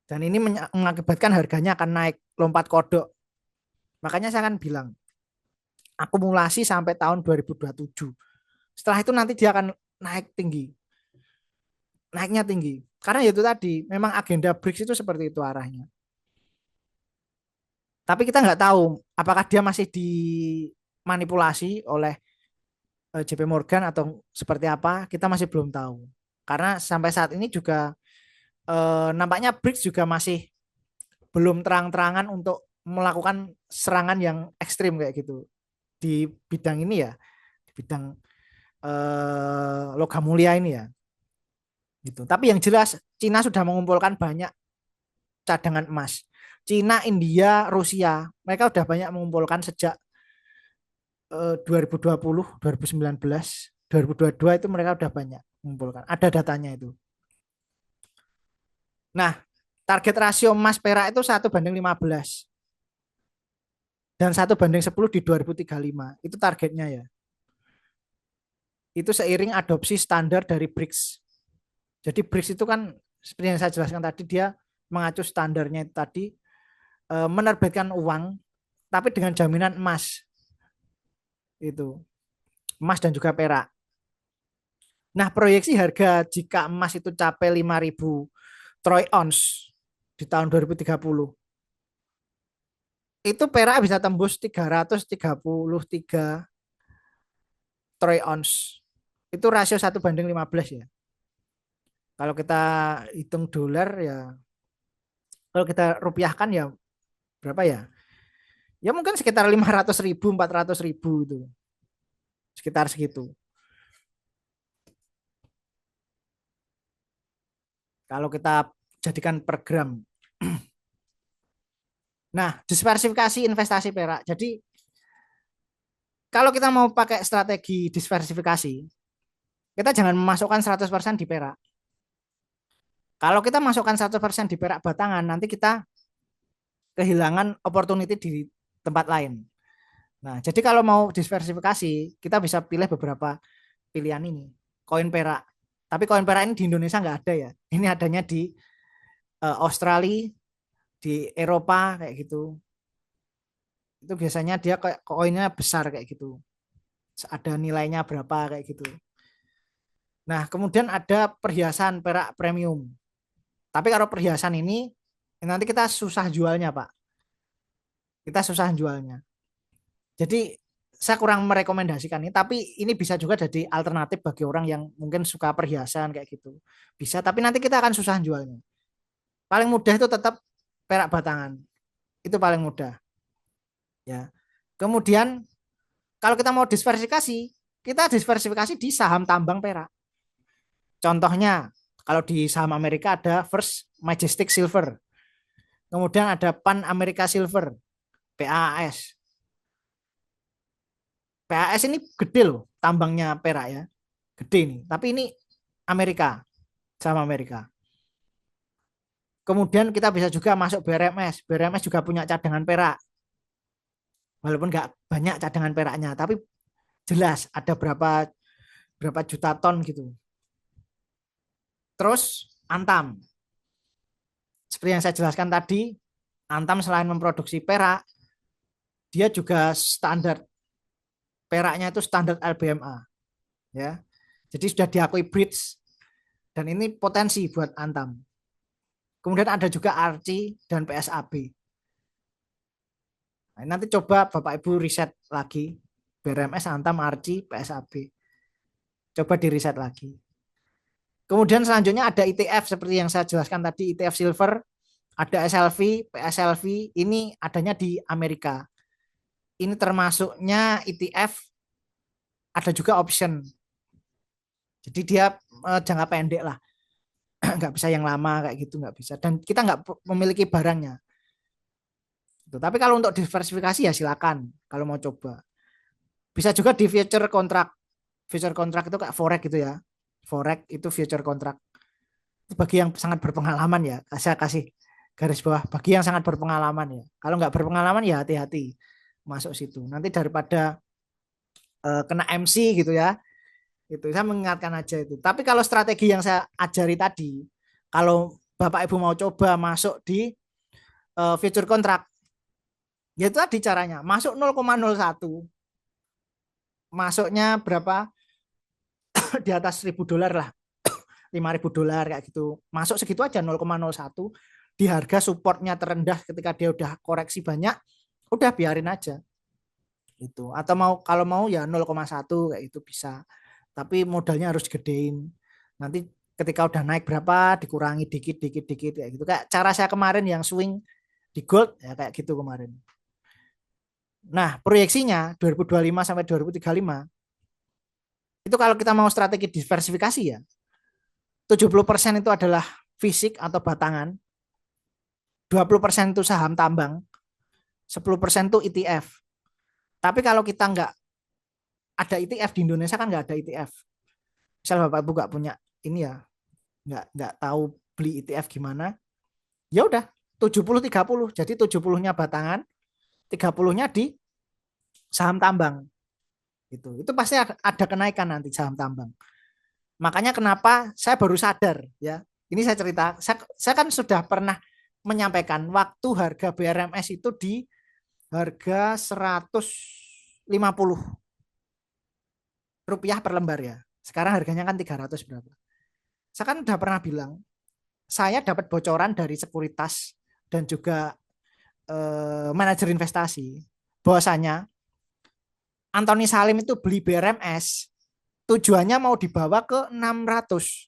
Dan ini mengakibatkan harganya akan naik, lompat kodok. Makanya saya akan bilang, akumulasi sampai tahun 2027. Setelah itu nanti dia akan naik tinggi. Naiknya tinggi. Karena itu tadi, memang agenda BRICS itu seperti itu arahnya. Tapi kita nggak tahu apakah dia masih dimanipulasi oleh JP Morgan atau seperti apa, kita masih belum tahu. Karena sampai saat ini juga nampaknya BRICS juga masih belum terang-terangan untuk melakukan serangan yang ekstrim kayak gitu di bidang ini ya, di bidang logam mulia ini ya. Gitu. Tapi yang jelas Cina sudah mengumpulkan banyak cadangan emas. Cina, India, Rusia, mereka sudah banyak mengumpulkan sejak 2020, 2019, 2022 itu mereka sudah banyak mengumpulkan. Ada datanya itu. Nah, target rasio emas perak itu 1:15 dan 1:10 di 2035. Itu targetnya ya. Itu seiring adopsi standar dari BRICS. Jadi BRICS itu kan seperti yang saya jelaskan tadi, dia mengacu standarnya itu tadi, menerbitkan uang tapi dengan jaminan emas. itu emas dan juga perak. Nah, proyeksi harga jika emas itu capai 5.000 troy ounce di tahun 2030, itu perak bisa tembus 333 troy ounce. Itu rasio 1:15 ya. Kalau kita hitung dolar ya, kalau kita rupiahkan ya berapa ya? Ya mungkin sekitar 500.000, 400.000 itu. Sekitar segitu. Kalau kita jadikan per gram. Nah, diversifikasi investasi perak. Jadi kalau kita mau pakai strategi diversifikasi, kita jangan memasukkan 100% di perak. Kalau kita masukkan 100% di perak batangan, nanti kita kehilangan opportunity di tempat lain. Nah, jadi kalau mau diversifikasi, kita bisa pilih beberapa pilihan ini. Koin perak. Tapi koin perak ini di Indonesia nggak ada ya. Ini adanya di Australia, di Eropa kayak gitu. Itu biasanya dia kayak koinnya besar kayak gitu. Ada nilainya berapa kayak gitu. Nah, kemudian ada perhiasan perak premium. Tapi kalau perhiasan ini nanti kita susah jualnya, Pak. Kita susah jualnya. Jadi saya kurang merekomendasikan ini, tapi ini bisa juga jadi alternatif bagi orang yang mungkin suka perhiasan kayak gitu. Bisa, tapi nanti kita akan susah jualnya. Paling mudah itu tetap perak batangan. Itu paling mudah, ya. Kemudian kalau kita mau diversifikasi, kita diversifikasi di saham tambang perak. Contohnya, kalau di saham Amerika ada First Majestic Silver. Kemudian ada Pan America Silver, PAS. PAS ini gede loh tambangnya perak ya. Gede nih. Tapi ini Amerika, saham Amerika. Kemudian kita bisa juga masuk BRMS. BRMS juga punya cadangan perak. Walaupun nggak banyak cadangan peraknya, tapi jelas ada berapa berapa juta ton gitu. Terus Antam. Seperti yang saya jelaskan tadi, Antam selain memproduksi perak, dia juga standar peraknya itu standar LBMA, ya. Jadi sudah diakui Bridge dan ini potensi buat Antam. Kemudian ada juga Arci dan PSAB. Nah, nanti coba Bapak Ibu riset lagi BRMS, Antam, Arci, PSAB. Coba di riset lagi. Kemudian selanjutnya ada ETF seperti yang saya jelaskan tadi, ETF Silver, ada SLV, PSLV, ini adanya di Amerika. Ini termasuknya ETF, ada juga option. Jadi dia jangka pendek lah, nggak bisa yang lama kayak gitu, nggak bisa. Dan kita nggak memiliki barangnya. Tapi kalau untuk diversifikasi ya silakan kalau mau coba. Bisa juga di future contract. Future contract itu kayak forex gitu ya. Forex itu future contract. Itu bagi yang sangat berpengalaman ya. Saya kasih garis bawah bagi yang sangat berpengalaman ya. Kalau nggak berpengalaman ya hati-hati masuk situ. Nanti daripada kena MC gitu ya. Itu saya mengingatkan aja itu. Tapi kalau strategi yang saya ajari tadi, kalau Bapak Ibu mau coba masuk di future contract, ya itu tadi caranya. Masuk 0,01, masuknya berapa? Di atas $1.000 lah, $5.000 kayak gitu. Masuk segitu aja 0,01 di harga supportnya terendah ketika dia udah koreksi banyak, udah biarin aja. Itu. Atau mau kalau mau ya 0,1 kayak itu bisa. Tapi modalnya harus gedein. Nanti ketika udah naik berapa dikurangi dikit kayak gitu. Kayak cara saya kemarin yang swing di gold ya kayak gitu kemarin. Nah, proyeksinya 2025 sampai 2035 itu kalau kita mau strategi diversifikasi ya 70% itu adalah fisik atau batangan, 20% itu saham tambang, 10% itu ETF. Tapi kalau kita nggak ada ETF di Indonesia kan nggak ada ETF. Misal Bapak Ibu nggak punya ini ya, nggak tahu beli ETF gimana, ya udah 70-30. Jadi 70-nya batangan, 30-nya di saham tambang. Itu pasti ada kenaikan nanti saham tambang. Makanya kenapa saya baru sadar ya. Ini saya cerita, saya kan sudah pernah menyampaikan waktu harga BRMS itu di harga 150. rupiah per lembar ya. Sekarang harganya kan 300 berapa. Saya kan udah pernah bilang, saya dapat bocoran dari sekuritas dan juga manajer investasi bahwasanya Anthony Salim itu beli BRMS tujuannya mau dibawa ke 600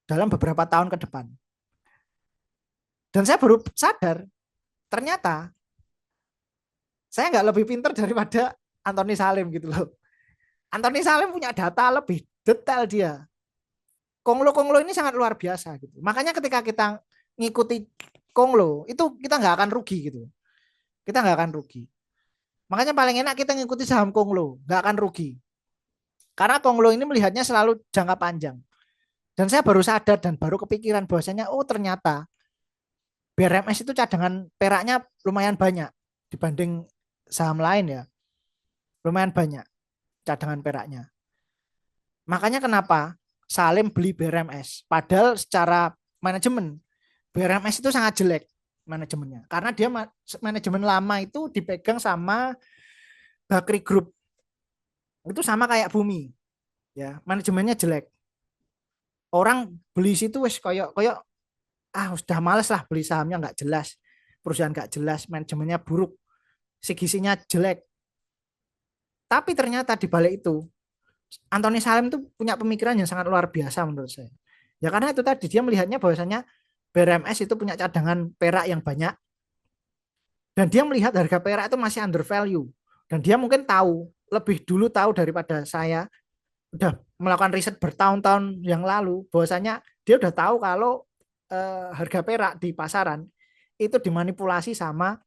dalam beberapa tahun ke depan. Dan saya baru sadar ternyata saya nggak lebih pintar daripada Anthony Salim gitu loh. Anthony Salim punya data lebih detail dia. Konglo-konglo ini sangat luar biasa gitu. Makanya ketika kita ngikuti Konglo itu kita nggak akan rugi gitu. Kita nggak akan rugi. Makanya paling enak kita ngikuti saham Konglo, nggak akan rugi. Karena Konglo ini melihatnya selalu jangka panjang. Dan saya baru sadar dan baru kepikiran bahwasanya oh ternyata BRMS itu cadangan peraknya lumayan banyak dibanding saham lain ya. Lumayan banyak cadangan peraknya. Makanya kenapa Salim beli BRMS. Padahal secara manajemen BRMS itu sangat jelek manajemennya. Karena dia manajemen lama itu dipegang sama Bakri Group. Itu sama kayak Bumi. Ya, manajemennya jelek. Orang beli situ wes koyok koyok sudah males lah beli sahamnya nggak jelas. Perusahaan nggak jelas, manajemennya buruk, segisinya jelek. Tapi ternyata di balik itu Anthony Salim itu punya pemikiran yang sangat luar biasa menurut saya. Ya karena itu tadi dia melihatnya bahwasanya BRMS itu punya cadangan perak yang banyak dan dia melihat harga perak itu masih under value dan dia mungkin tahu lebih dulu tahu daripada saya udah melakukan riset bertahun-tahun yang lalu bahwasanya dia udah tahu kalau harga perak di pasaran itu dimanipulasi sama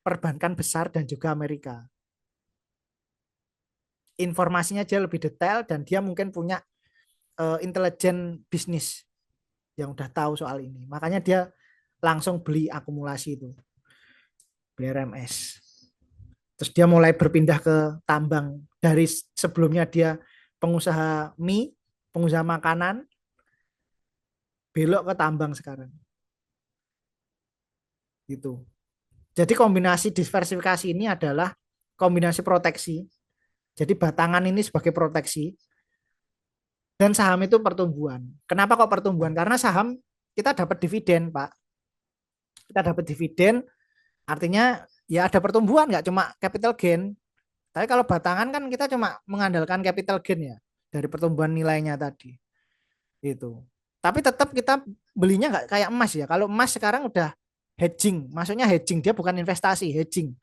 perbankan besar dan juga Amerika. Informasinya dia lebih detail dan dia mungkin punya intelijen bisnis yang udah tahu soal ini. Makanya dia langsung beli akumulasi itu BRMS. Terus dia mulai berpindah ke tambang dari sebelumnya dia pengusaha mie, pengusaha makanan, belok ke tambang sekarang. Gitu. Jadi kombinasi diversifikasi ini adalah kombinasi proteksi. Jadi batangan ini sebagai proteksi dan saham itu pertumbuhan. Kenapa kok pertumbuhan? Karena saham kita dapat dividen, Pak. Kita dapat dividen, artinya ya ada pertumbuhan, nggak cuma capital gain. Tapi kalau batangan kan kita cuma mengandalkan capital gain ya dari pertumbuhan nilainya tadi. Itu. Tapi tetap kita belinya nggak kayak emas ya. Kalau emas sekarang udah hedging, maksudnya hedging dia bukan investasi, hedging.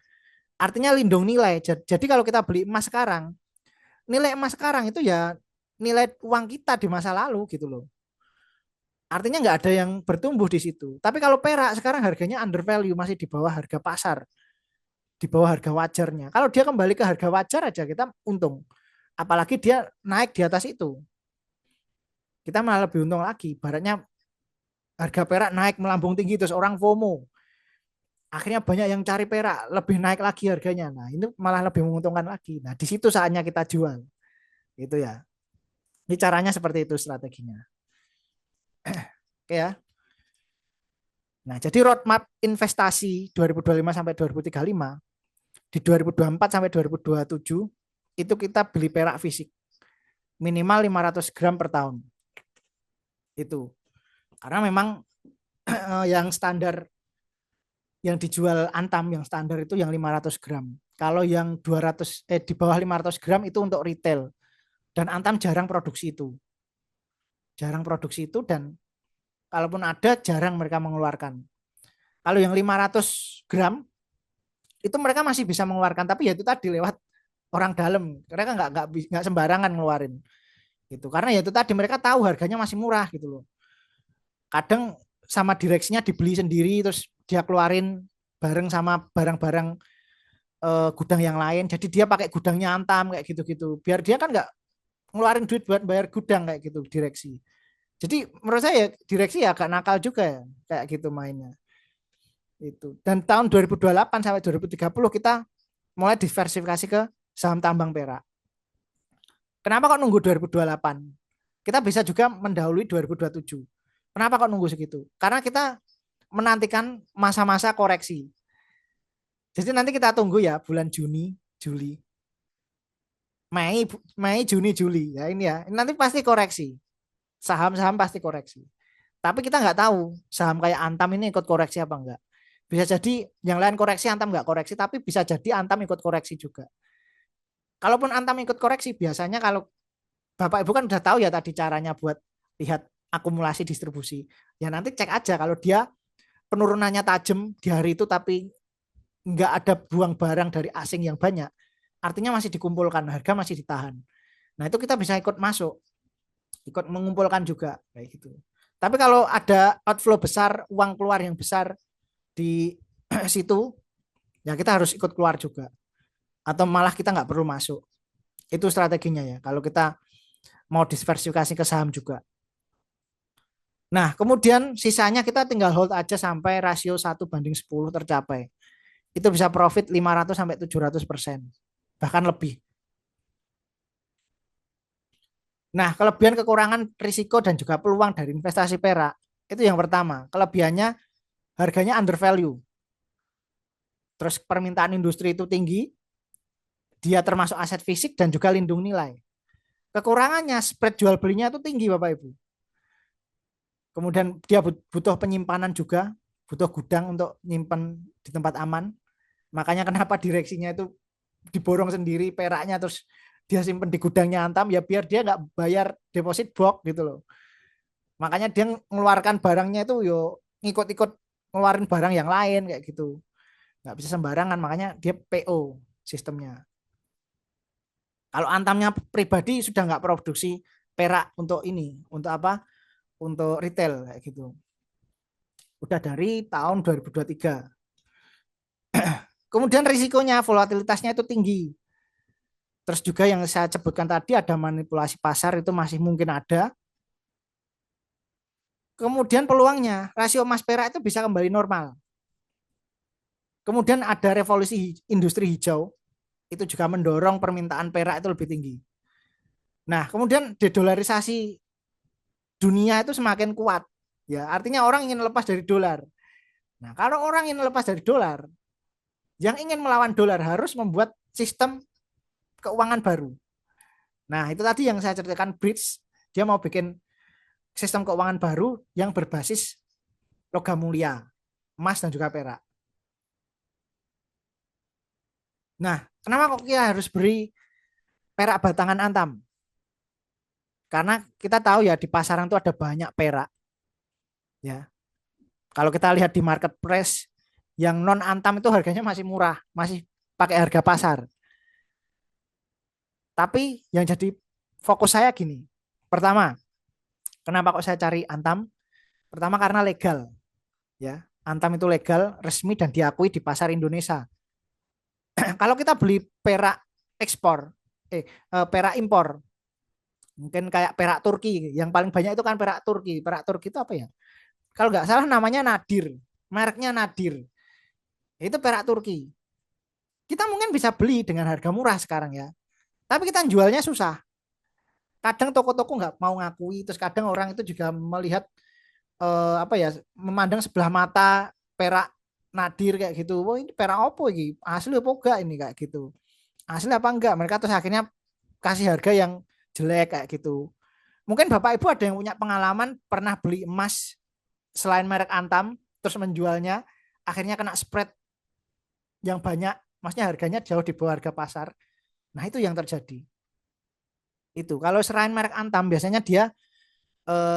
Artinya lindung nilai. Jadi kalau kita beli emas sekarang, nilai emas sekarang itu ya nilai uang kita di masa lalu gitu loh. Artinya nggak ada yang bertumbuh di situ. Tapi kalau perak sekarang harganya under value, masih di bawah harga pasar, di bawah harga wajarnya. Kalau dia kembali ke harga wajar aja kita untung. Apalagi dia naik di atas itu. Kita malah lebih untung lagi. Baratnya harga perak naik melambung tinggi terus orang FOMO. Akhirnya banyak yang cari perak, lebih naik lagi harganya. Nah, ini malah lebih menguntungkan lagi. Nah, di situ saatnya kita jual. Itu ya. Ini caranya seperti itu strateginya. Oke ya. Nah, jadi roadmap investasi 2025 sampai 2035 di 2024 sampai 2027 itu kita beli perak fisik minimal 500 gram per tahun. Itu. Karena memang yang standar yang dijual Antam yang standar itu yang 500 gram. Kalau yang 200 di bawah 500 gram itu untuk retail. Dan Antam jarang produksi itu. Jarang produksi itu dan kalaupun ada jarang mereka mengeluarkan. Kalau yang 500 gram itu mereka masih bisa mengeluarkan tapi ya itu tadi lewat orang dalam. Mereka nggak sembarangan ngeluarin. Gitu. Karena ya itu tadi mereka tahu harganya masih murah gitu loh. Kadang sama direksinya dibeli sendiri terus dia keluarin bareng sama barang-barang gudang yang lain. Jadi dia pakai gudangnya Antam kayak gitu-gitu. Biar dia kan nggak ngeluarin duit buat bayar gudang kayak gitu direksi. Jadi menurut saya direksi ya agak nakal juga ya kayak gitu mainnya. Itu. Dan tahun 2028 sampai 2030 kita mulai diversifikasi ke saham tambang perak. Kenapa kok nunggu 2028? Kita bisa juga mendahului 2027. Kenapa kok nunggu segitu? Karena kita menantikan masa-masa koreksi. Jadi nanti kita tunggu ya bulan Juni, Juli. Mei, Juni, Juli. Ya ini ya. Nanti pasti koreksi. Saham-saham pasti koreksi. Tapi kita nggak tahu saham kayak Antam ini ikut koreksi apa enggak. Bisa jadi yang lain koreksi, Antam nggak koreksi, tapi bisa jadi Antam ikut koreksi juga. Kalaupun Antam ikut koreksi, biasanya kalau Bapak Ibu kan udah tahu ya tadi caranya buat lihat akumulasi distribusi. Ya nanti cek aja kalau dia penurunannya tajam di hari itu tapi nggak ada buang barang dari asing yang banyak, artinya masih dikumpulkan, harga masih ditahan. Nah itu kita bisa ikut masuk, ikut mengumpulkan juga kayak gitu. Tapi kalau ada outflow besar, uang keluar yang besar di situ, ya kita harus ikut keluar juga. Atau malah kita nggak perlu masuk. Itu strateginya ya. Kalau kita mau diversifikasi ke saham juga. Nah, kemudian sisanya kita tinggal hold aja sampai rasio 1:10 tercapai. Itu bisa profit 500 sampai 700%. Bahkan lebih. Nah, kelebihan kekurangan risiko dan juga peluang dari investasi perak itu yang pertama. Kelebihannya harganya under value. Terus permintaan industri itu tinggi, dia termasuk aset fisik dan juga lindung nilai. Kekurangannya spread jual belinya itu tinggi Bapak Ibu. Kemudian dia butuh penyimpanan juga, butuh gudang untuk nyimpan di tempat aman. Makanya kenapa direksinya itu diborong sendiri peraknya terus dia simpen di gudangnya Antam ya biar dia nggak bayar deposit box gitu loh. Makanya dia mengeluarkan barangnya itu yo ngikut-ikut ngeluarin barang yang lain kayak gitu. Nggak bisa sembarangan makanya dia PO sistemnya. Kalau Antamnya pribadi sudah nggak produksi perak untuk ini, untuk apa? Untuk retail kayak gitu. Udah dari tahun 2023. Kemudian risikonya volatilitasnya itu tinggi. Terus juga yang saya sebutkan tadi ada manipulasi pasar itu masih mungkin ada. Kemudian peluangnya rasio emas perak itu bisa kembali normal. Kemudian ada revolusi industri hijau itu juga mendorong permintaan perak itu lebih tinggi. Nah, kemudian dedolarisasi dunia itu semakin kuat. Ya, artinya orang ingin lepas dari dolar. Nah, kalau orang ingin lepas dari dolar, yang ingin melawan dolar harus membuat sistem keuangan baru. Nah, itu tadi yang saya ceritakan bridge, dia mau bikin sistem keuangan baru yang berbasis logam mulia, emas dan juga perak. Nah, kenapa kok kita harus beri perak batangan Antam? Karena kita tahu ya di pasaran itu ada banyak perak. Ya, kalau kita lihat di marketplace yang non Antam itu harganya masih murah, masih pakai harga pasar. Tapi yang jadi fokus saya gini. Pertama, kenapa kok saya cari Antam? Pertama karena legal, ya. Antam itu legal, resmi dan diakui di pasar Indonesia. Kalau kita beli perak ekspor, perak impor, mungkin kayak perak Turki, yang paling banyak itu kan perak Turki. Perak Turki itu apa ya? Kalau nggak salah namanya Nadir, mereknya Nadir. Itu perak Turki. Kita mungkin bisa beli dengan harga murah sekarang ya, tapi kita jualnya susah. Kadang toko-toko nggak mau ngakui, terus kadang orang itu juga melihat apa ya, memandang sebelah mata perak Nadir kayak gitu. Wah ini perak opo ini? Asli apa enggak ini kayak gitu? Asli apa enggak? Mereka terus akhirnya kasih harga yang jelek kayak gitu. Mungkin Bapak Ibu ada yang punya pengalaman pernah beli emas selain merek Antam terus menjualnya akhirnya kena spread yang banyak, maksudnya harganya jauh di bawah harga pasar. Nah, itu yang terjadi. Itu kalau selain merek Antam biasanya dia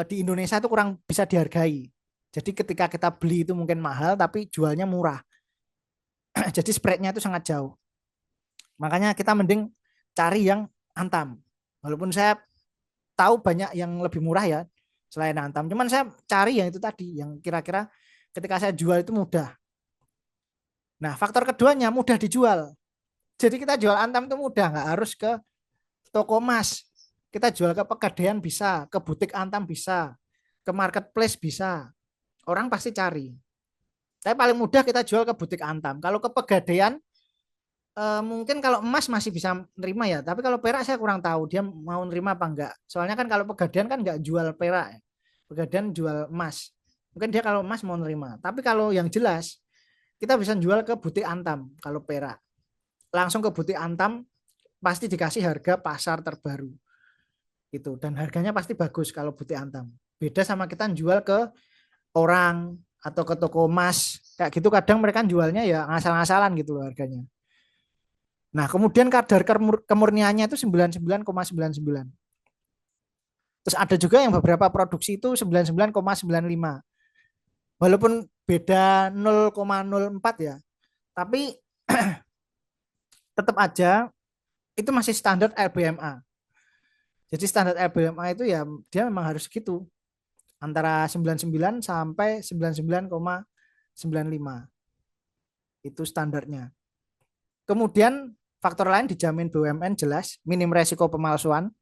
di Indonesia itu kurang bisa dihargai. Jadi ketika kita beli itu mungkin mahal tapi jualnya murah. Jadi spreadnya itu sangat jauh. Makanya kita mending cari yang Antam. Walaupun saya tahu banyak yang lebih murah ya selain Antam. Cuman saya cari yang itu tadi yang kira-kira ketika saya jual itu mudah. Nah, faktor keduanya mudah dijual. Jadi kita jual Antam itu mudah, nggak harus ke toko emas. Kita jual ke Pegadaian bisa, ke butik Antam bisa, ke marketplace bisa. Orang pasti cari. Tapi paling mudah kita jual ke butik Antam. Kalau ke Pegadaian mungkin kalau emas masih bisa nerima ya, tapi kalau perak saya kurang tahu dia mau nerima apa enggak. Soalnya kan kalau Pegadaian kan enggak jual perak, ya. Pegadaian jual emas. Mungkin dia kalau emas mau nerima. Tapi kalau yang jelas kita bisa jual ke butik Antam kalau perak. Langsung ke butik Antam pasti dikasih harga pasar terbaru itu, dan harganya pasti bagus kalau butik Antam. Beda sama kita jual ke orang atau ke toko emas kayak gitu, kadang mereka jualnya ya ngasal-ngasalan gitu loh harganya. Nah, kemudian kadar kemurniannya itu 99,99. Terus ada juga yang beberapa produksi itu 99,95. Walaupun beda 0,04 ya, tapi tetap aja itu masih standar LBMA. Jadi standar LBMA itu ya dia memang harus gitu, antara 99 sampai 99,95 itu standarnya. Kemudian faktor lain dijamin BUMN jelas, minim resiko pemalsuan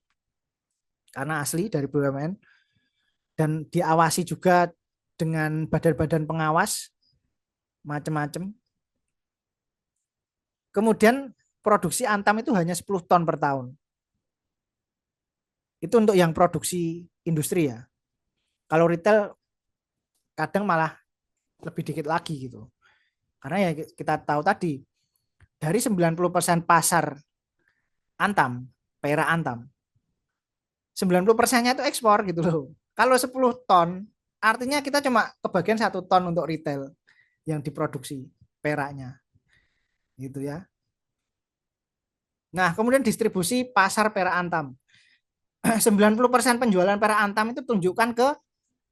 karena asli dari BUMN, dan diawasi juga dengan badan-badan pengawas macam-macam. Kemudian produksi Antam itu hanya 10 ton per tahun. Itu untuk yang produksi industri ya. Kalau retail kadang malah lebih dikit lagi gitu. Karena ya kita tahu tadi, dari 90% pasar Antam, perak Antam, 90%-nya itu ekspor gitu loh. Kalau 10 ton, artinya kita cuma kebagian 1 ton untuk retail yang diproduksi peraknya. Gitu ya. Nah, kemudian distribusi pasar perak Antam. 90% penjualan perak Antam itu tunjukkan ke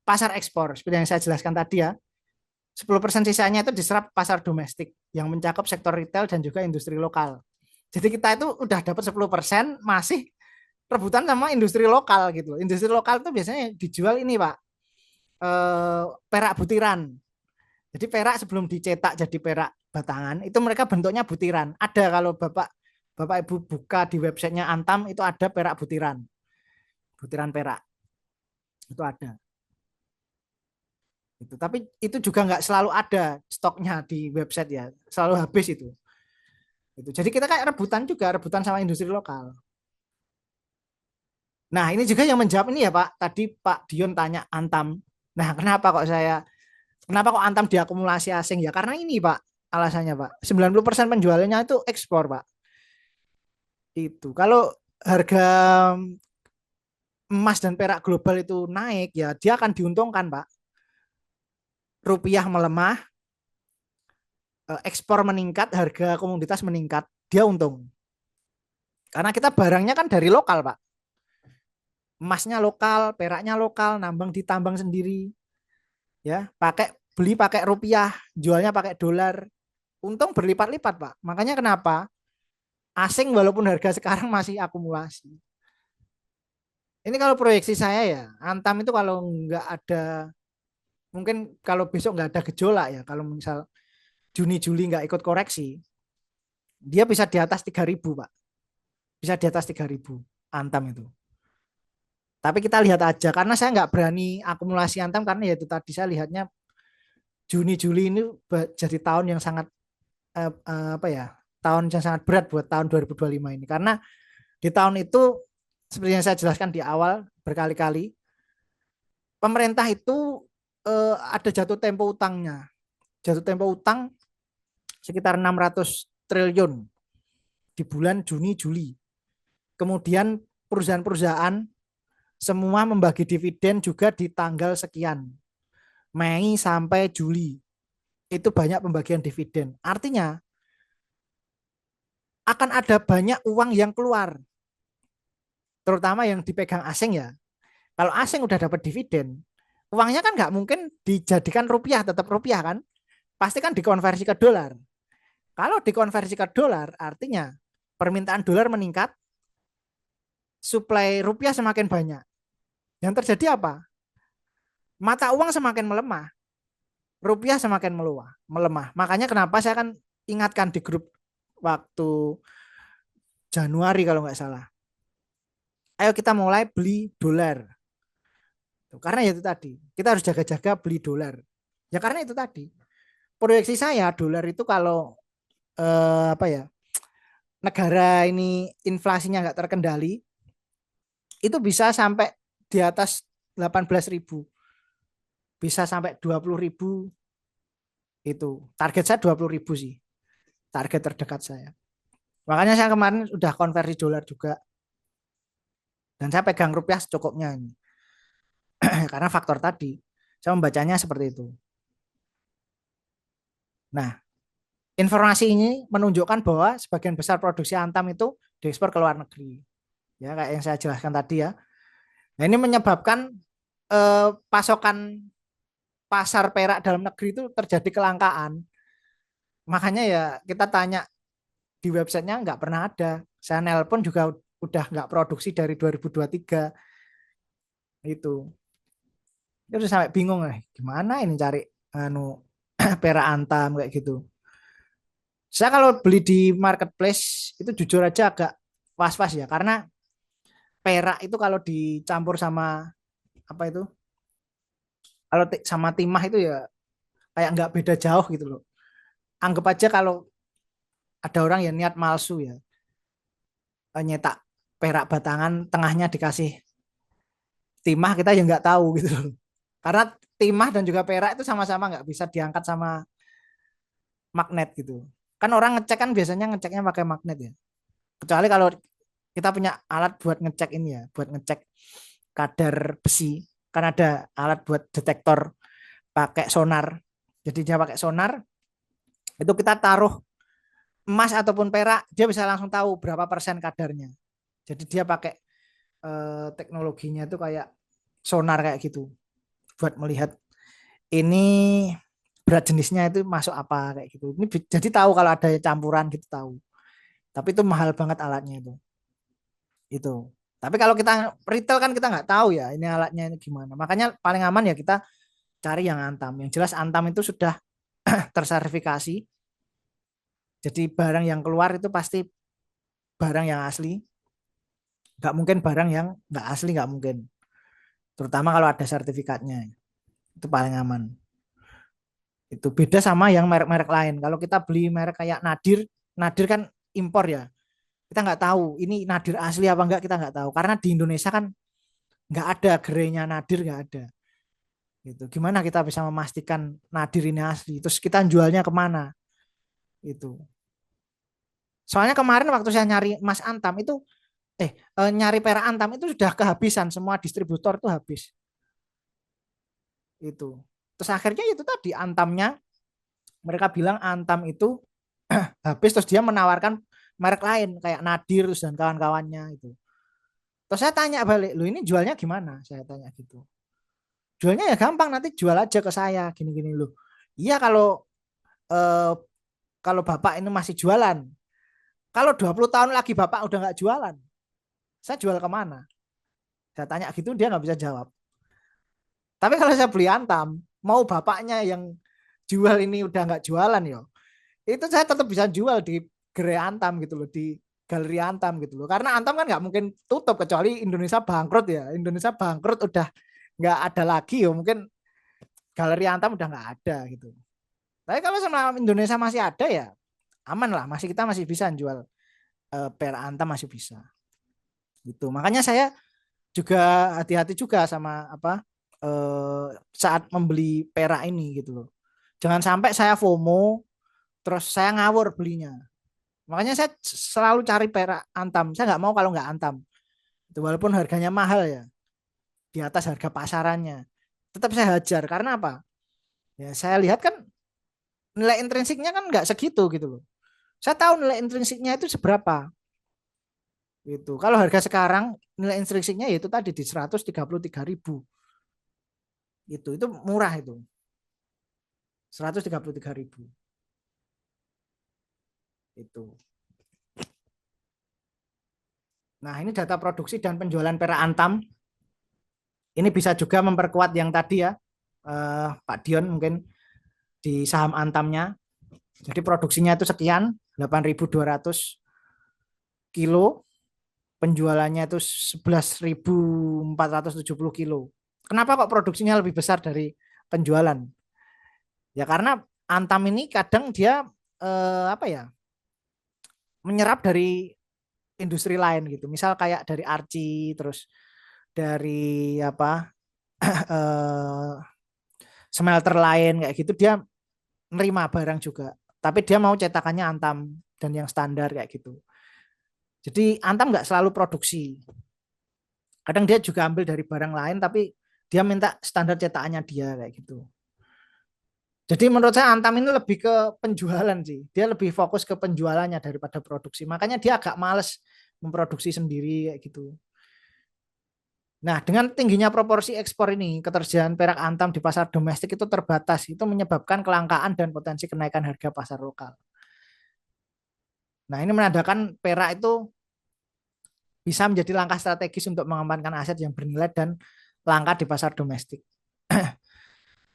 pasar ekspor, seperti yang saya jelaskan tadi ya. 10% sisanya itu diserap pasar domestik yang mencakup sektor retail dan juga industri lokal. Jadi kita itu udah dapat 10%, masih rebutan sama industri lokal gitu. Industri lokal itu biasanya dijual ini Pak, perak butiran. Jadi perak sebelum dicetak jadi perak batangan itu mereka bentuknya butiran. Ada kalau Bapak Ibu buka di websitenya Antam itu ada perak butiran. Butiran perak. Itu ada. Itu. Tapi itu juga nggak selalu ada stoknya di website ya. Selalu habis itu. Itu. Jadi kita kayak rebutan juga, rebutan sama industri lokal. Nah, ini juga yang menjawab ini ya Pak. Tadi Pak Dion tanya Antam. Nah, kenapa kok Antam diakumulasi asing ya? Karena ini Pak, alasannya Pak. 90% penjualannya itu ekspor Pak. Itu. Kalau harga emas dan perak global itu naik ya, dia akan diuntungkan Pak. Rupiah melemah, ekspor meningkat, harga komoditas meningkat, dia untung. Karena kita barangnya kan dari lokal Pak. Emasnya lokal, peraknya lokal, nambang ditambang sendiri. Ya, pakai rupiah, jualnya pakai dolar. Untung berlipat-lipat, Pak. Makanya kenapa asing walaupun harga sekarang masih akumulasi. Ini kalau proyeksi saya ya, Antam itu kalau nggak ada, mungkin kalau besok nggak ada gejolak ya, kalau misal Juni Juli nggak ikut koreksi, dia bisa di atas 3.000 Pak. Bisa di atas 3.000 Antam itu. Tapi kita lihat aja, karena saya nggak berani akumulasi Antam karena ya itu tadi saya lihatnya Juni Juli ini jadi tahun yang sangat apa ya, tahun yang sangat berat buat tahun 2025 ini, karena di tahun itu seperti yang saya jelaskan di awal berkali-kali, pemerintah itu ada jatuh tempo utangnya, jatuh tempo utang sekitar 600 triliun di bulan Juni Juli. Kemudian perusahaan-perusahaan semua membagi dividen juga di tanggal sekian, Mei sampai Juli. Itu banyak pembagian dividen. Artinya akan ada banyak uang yang keluar, terutama yang dipegang asing ya. Kalau asing udah dapat dividen, uangnya kan nggak mungkin dijadikan rupiah, tetap rupiah kan, pasti kan dikonversi ke dolar. Kalau dikonversi ke dolar, artinya permintaan dolar meningkat, suplai rupiah semakin banyak. Yang terjadi apa? Mata uang semakin melemah, rupiah semakin melemah. Makanya kenapa saya kan ingatkan di grup waktu Januari kalau nggak salah. Ayo kita mulai beli dolar. Karena ya itu tadi, kita harus jaga-jaga beli dolar. Ya karena itu tadi, proyeksi saya dolar itu kalau apa ya, negara ini inflasinya nggak terkendali, itu bisa sampai di atas 18.000, bisa sampai 20.000. Itu target saya 20.000 sih, target terdekat saya. Makanya saya kemarin udah konversi dolar juga dan saya pegang rupiah secukupnya ini. Karena faktor tadi saya membacanya seperti itu. Nah, informasi ini menunjukkan bahwa sebagian besar produksi Antam itu diekspor ke luar negeri. Ya, kayak yang saya jelaskan tadi ya. Nah, ini menyebabkan pasokan pasar perak dalam negeri itu terjadi kelangkaan. Makanya ya kita tanya di websitenya nggak pernah ada. Saya nelpon juga udah nggak produksi dari 2023 itu. Itu sampai bingung gimana ini cari anu perak Antam kayak gitu. Saya kalau beli di marketplace itu jujur aja agak was-was ya karena perak itu kalau dicampur sama apa itu kalau sama timah itu ya kayak nggak beda jauh gitu loh. Anggap aja kalau ada orang yang niat malsu ya nyetak perak batangan tengahnya dikasih timah kita ya nggak tahu gitu loh. Karena timah dan juga perak itu sama-sama nggak bisa diangkat sama magnet gitu. Kan orang ngecek kan biasanya ngeceknya pakai magnet ya. Kecuali kalau kita punya alat buat ngecek ini ya, buat ngecek kadar besi. Kan ada alat buat detektor pakai sonar. Jadi dia pakai sonar, itu kita taruh emas ataupun perak, dia bisa langsung tahu berapa persen kadarnya. Jadi dia pakai teknologinya itu kayak sonar kayak gitu buat melihat ini berat jenisnya itu masuk apa kayak gitu. Ini jadi tahu kalau ada campuran gitu tahu. Tapi itu mahal banget alatnya itu. Itu. Tapi kalau kita retail kan kita nggak tahu ya ini alatnya ini gimana. Makanya paling aman ya kita cari yang Antam. Yang jelas Antam itu sudah tersertifikasi. Jadi barang yang keluar itu pasti barang yang asli. Nggak mungkin barang yang nggak asli, nggak mungkin. Terutama kalau ada sertifikatnya. Itu paling aman. Itu beda sama yang merek-merek lain. Kalau kita beli merek kayak Nadir, Nadir kan impor ya. Kita nggak tahu ini Nadir asli apa enggak kita nggak tahu. Karena di Indonesia kan nggak ada gerainya Nadir nggak ada. Gitu. Gimana kita bisa memastikan Nadir ini asli? Terus kita jualnya kemana? Itu. Soalnya kemarin waktu saya nyari Mas Antam itu nyari perak Antam itu sudah kehabisan semua distributor tuh habis itu. Terus akhirnya itu tadi Antamnya mereka bilang Antam itu habis terus dia menawarkan merek lain kayak Nadir dan kawan-kawannya itu. Terus saya tanya balik, lu ini jualnya gimana? Saya tanya gitu. Jualnya ya gampang nanti jual aja ke saya gini-gini lu. Iya eh, kalau bapak ini masih jualan. Kalau 20 tahun lagi bapak udah nggak jualan, saya jual kemana? Saya tanya gitu dia nggak bisa jawab. Tapi kalau saya beli Antam, mau bapaknya yang jual ini udah nggak jualan yo, itu saya tetap bisa jual di gerai Antam gitu loh, di galeri Antam gitu loh. Karena Antam kan nggak mungkin tutup kecuali Indonesia bangkrut ya. Indonesia bangkrut udah nggak ada lagi yo, mungkin galeri Antam udah nggak ada gitu. Tapi kalau sama Indonesia masih ada ya aman lah, masih kita masih bisa jual perak Antam masih bisa. Gitu. Makanya saya juga hati-hati juga sama apa saat membeli perak ini gitu loh. Jangan sampai saya FOMO terus saya ngawur belinya. Makanya saya selalu cari perak Antam. Saya nggak mau kalau nggak Antam. Itu walaupun harganya mahal ya, di atas harga pasarannya. Tetap saya hajar karena apa? Ya saya lihat kan nilai intrinsiknya kan nggak segitu gitu loh. Saya tahu nilai intrinsiknya itu seberapa. Gitu. Kalau harga sekarang nilai intrinsiknya itu tadi di 133.000. Itu murah itu. 133.000. Itu. Nah, ini data produksi dan penjualan perak Antam. Ini bisa juga memperkuat yang tadi ya, Pak Dion mungkin di saham Antamnya. Jadi produksinya itu sekian, 8.200 kilo, penjualannya itu 11.470 kilo. Kenapa kok produksinya lebih besar dari penjualan? Ya karena Antam ini kadang dia apa ya, menyerap dari industri lain gitu. Misal kayak dari Arci, terus dari apa eh, smelter lain kayak gitu dia nerima barang juga. Tapi dia mau cetakannya Antam dan yang standar kayak gitu. Jadi Antam nggak selalu produksi. Kadang dia juga ambil dari barang lain, tapi dia minta standar cetakannya dia kayak gitu. Jadi menurut saya Antam ini lebih ke penjualan sih. Dia lebih fokus ke penjualannya daripada produksi. Makanya dia agak males memproduksi sendiri kayak gitu. Nah, dengan tingginya proporsi ekspor ini, ketersediaan perak Antam di pasar domestik itu terbatas. Itu menyebabkan kelangkaan dan potensi kenaikan harga pasar lokal. Nah, ini menandakan perak itu bisa menjadi langkah strategis untuk mengamankan aset yang bernilai dan langka di pasar domestik.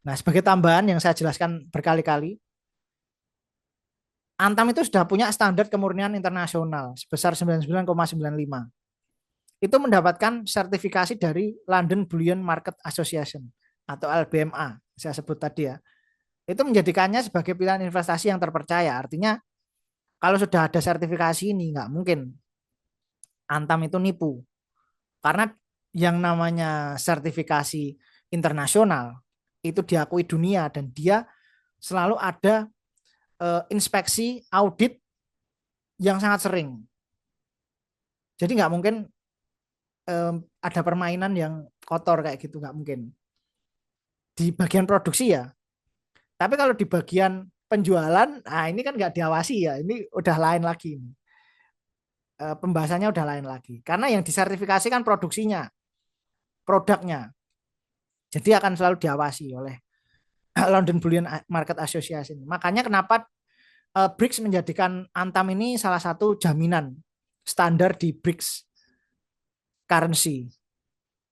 Nah, sebagai tambahan yang saya jelaskan berkali-kali, Antam itu sudah punya standar kemurnian internasional sebesar 99,95. Itu mendapatkan sertifikasi dari London Bullion Market Association atau LBMA, saya sebut tadi ya. Itu menjadikannya sebagai pilihan investasi yang terpercaya. Artinya kalau sudah ada sertifikasi ini nggak mungkin Antam itu nipu. Karena yang namanya sertifikasi internasional itu diakui dunia dan dia selalu ada inspeksi audit yang sangat sering. Jadi nggak mungkin ada permainan yang kotor kayak gitu, nggak mungkin. Di bagian produksi ya. Tapi kalau di bagian penjualan, nah ini kan nggak diawasi ya. Ini udah lain lagi. Pembahasannya udah lain lagi. Karena yang disertifikasi kan produksinya, produknya. Jadi akan selalu diawasi oleh London Bullion Market Association. Makanya kenapa BRICS menjadikan Antam ini salah satu jaminan standar di BRICS currency.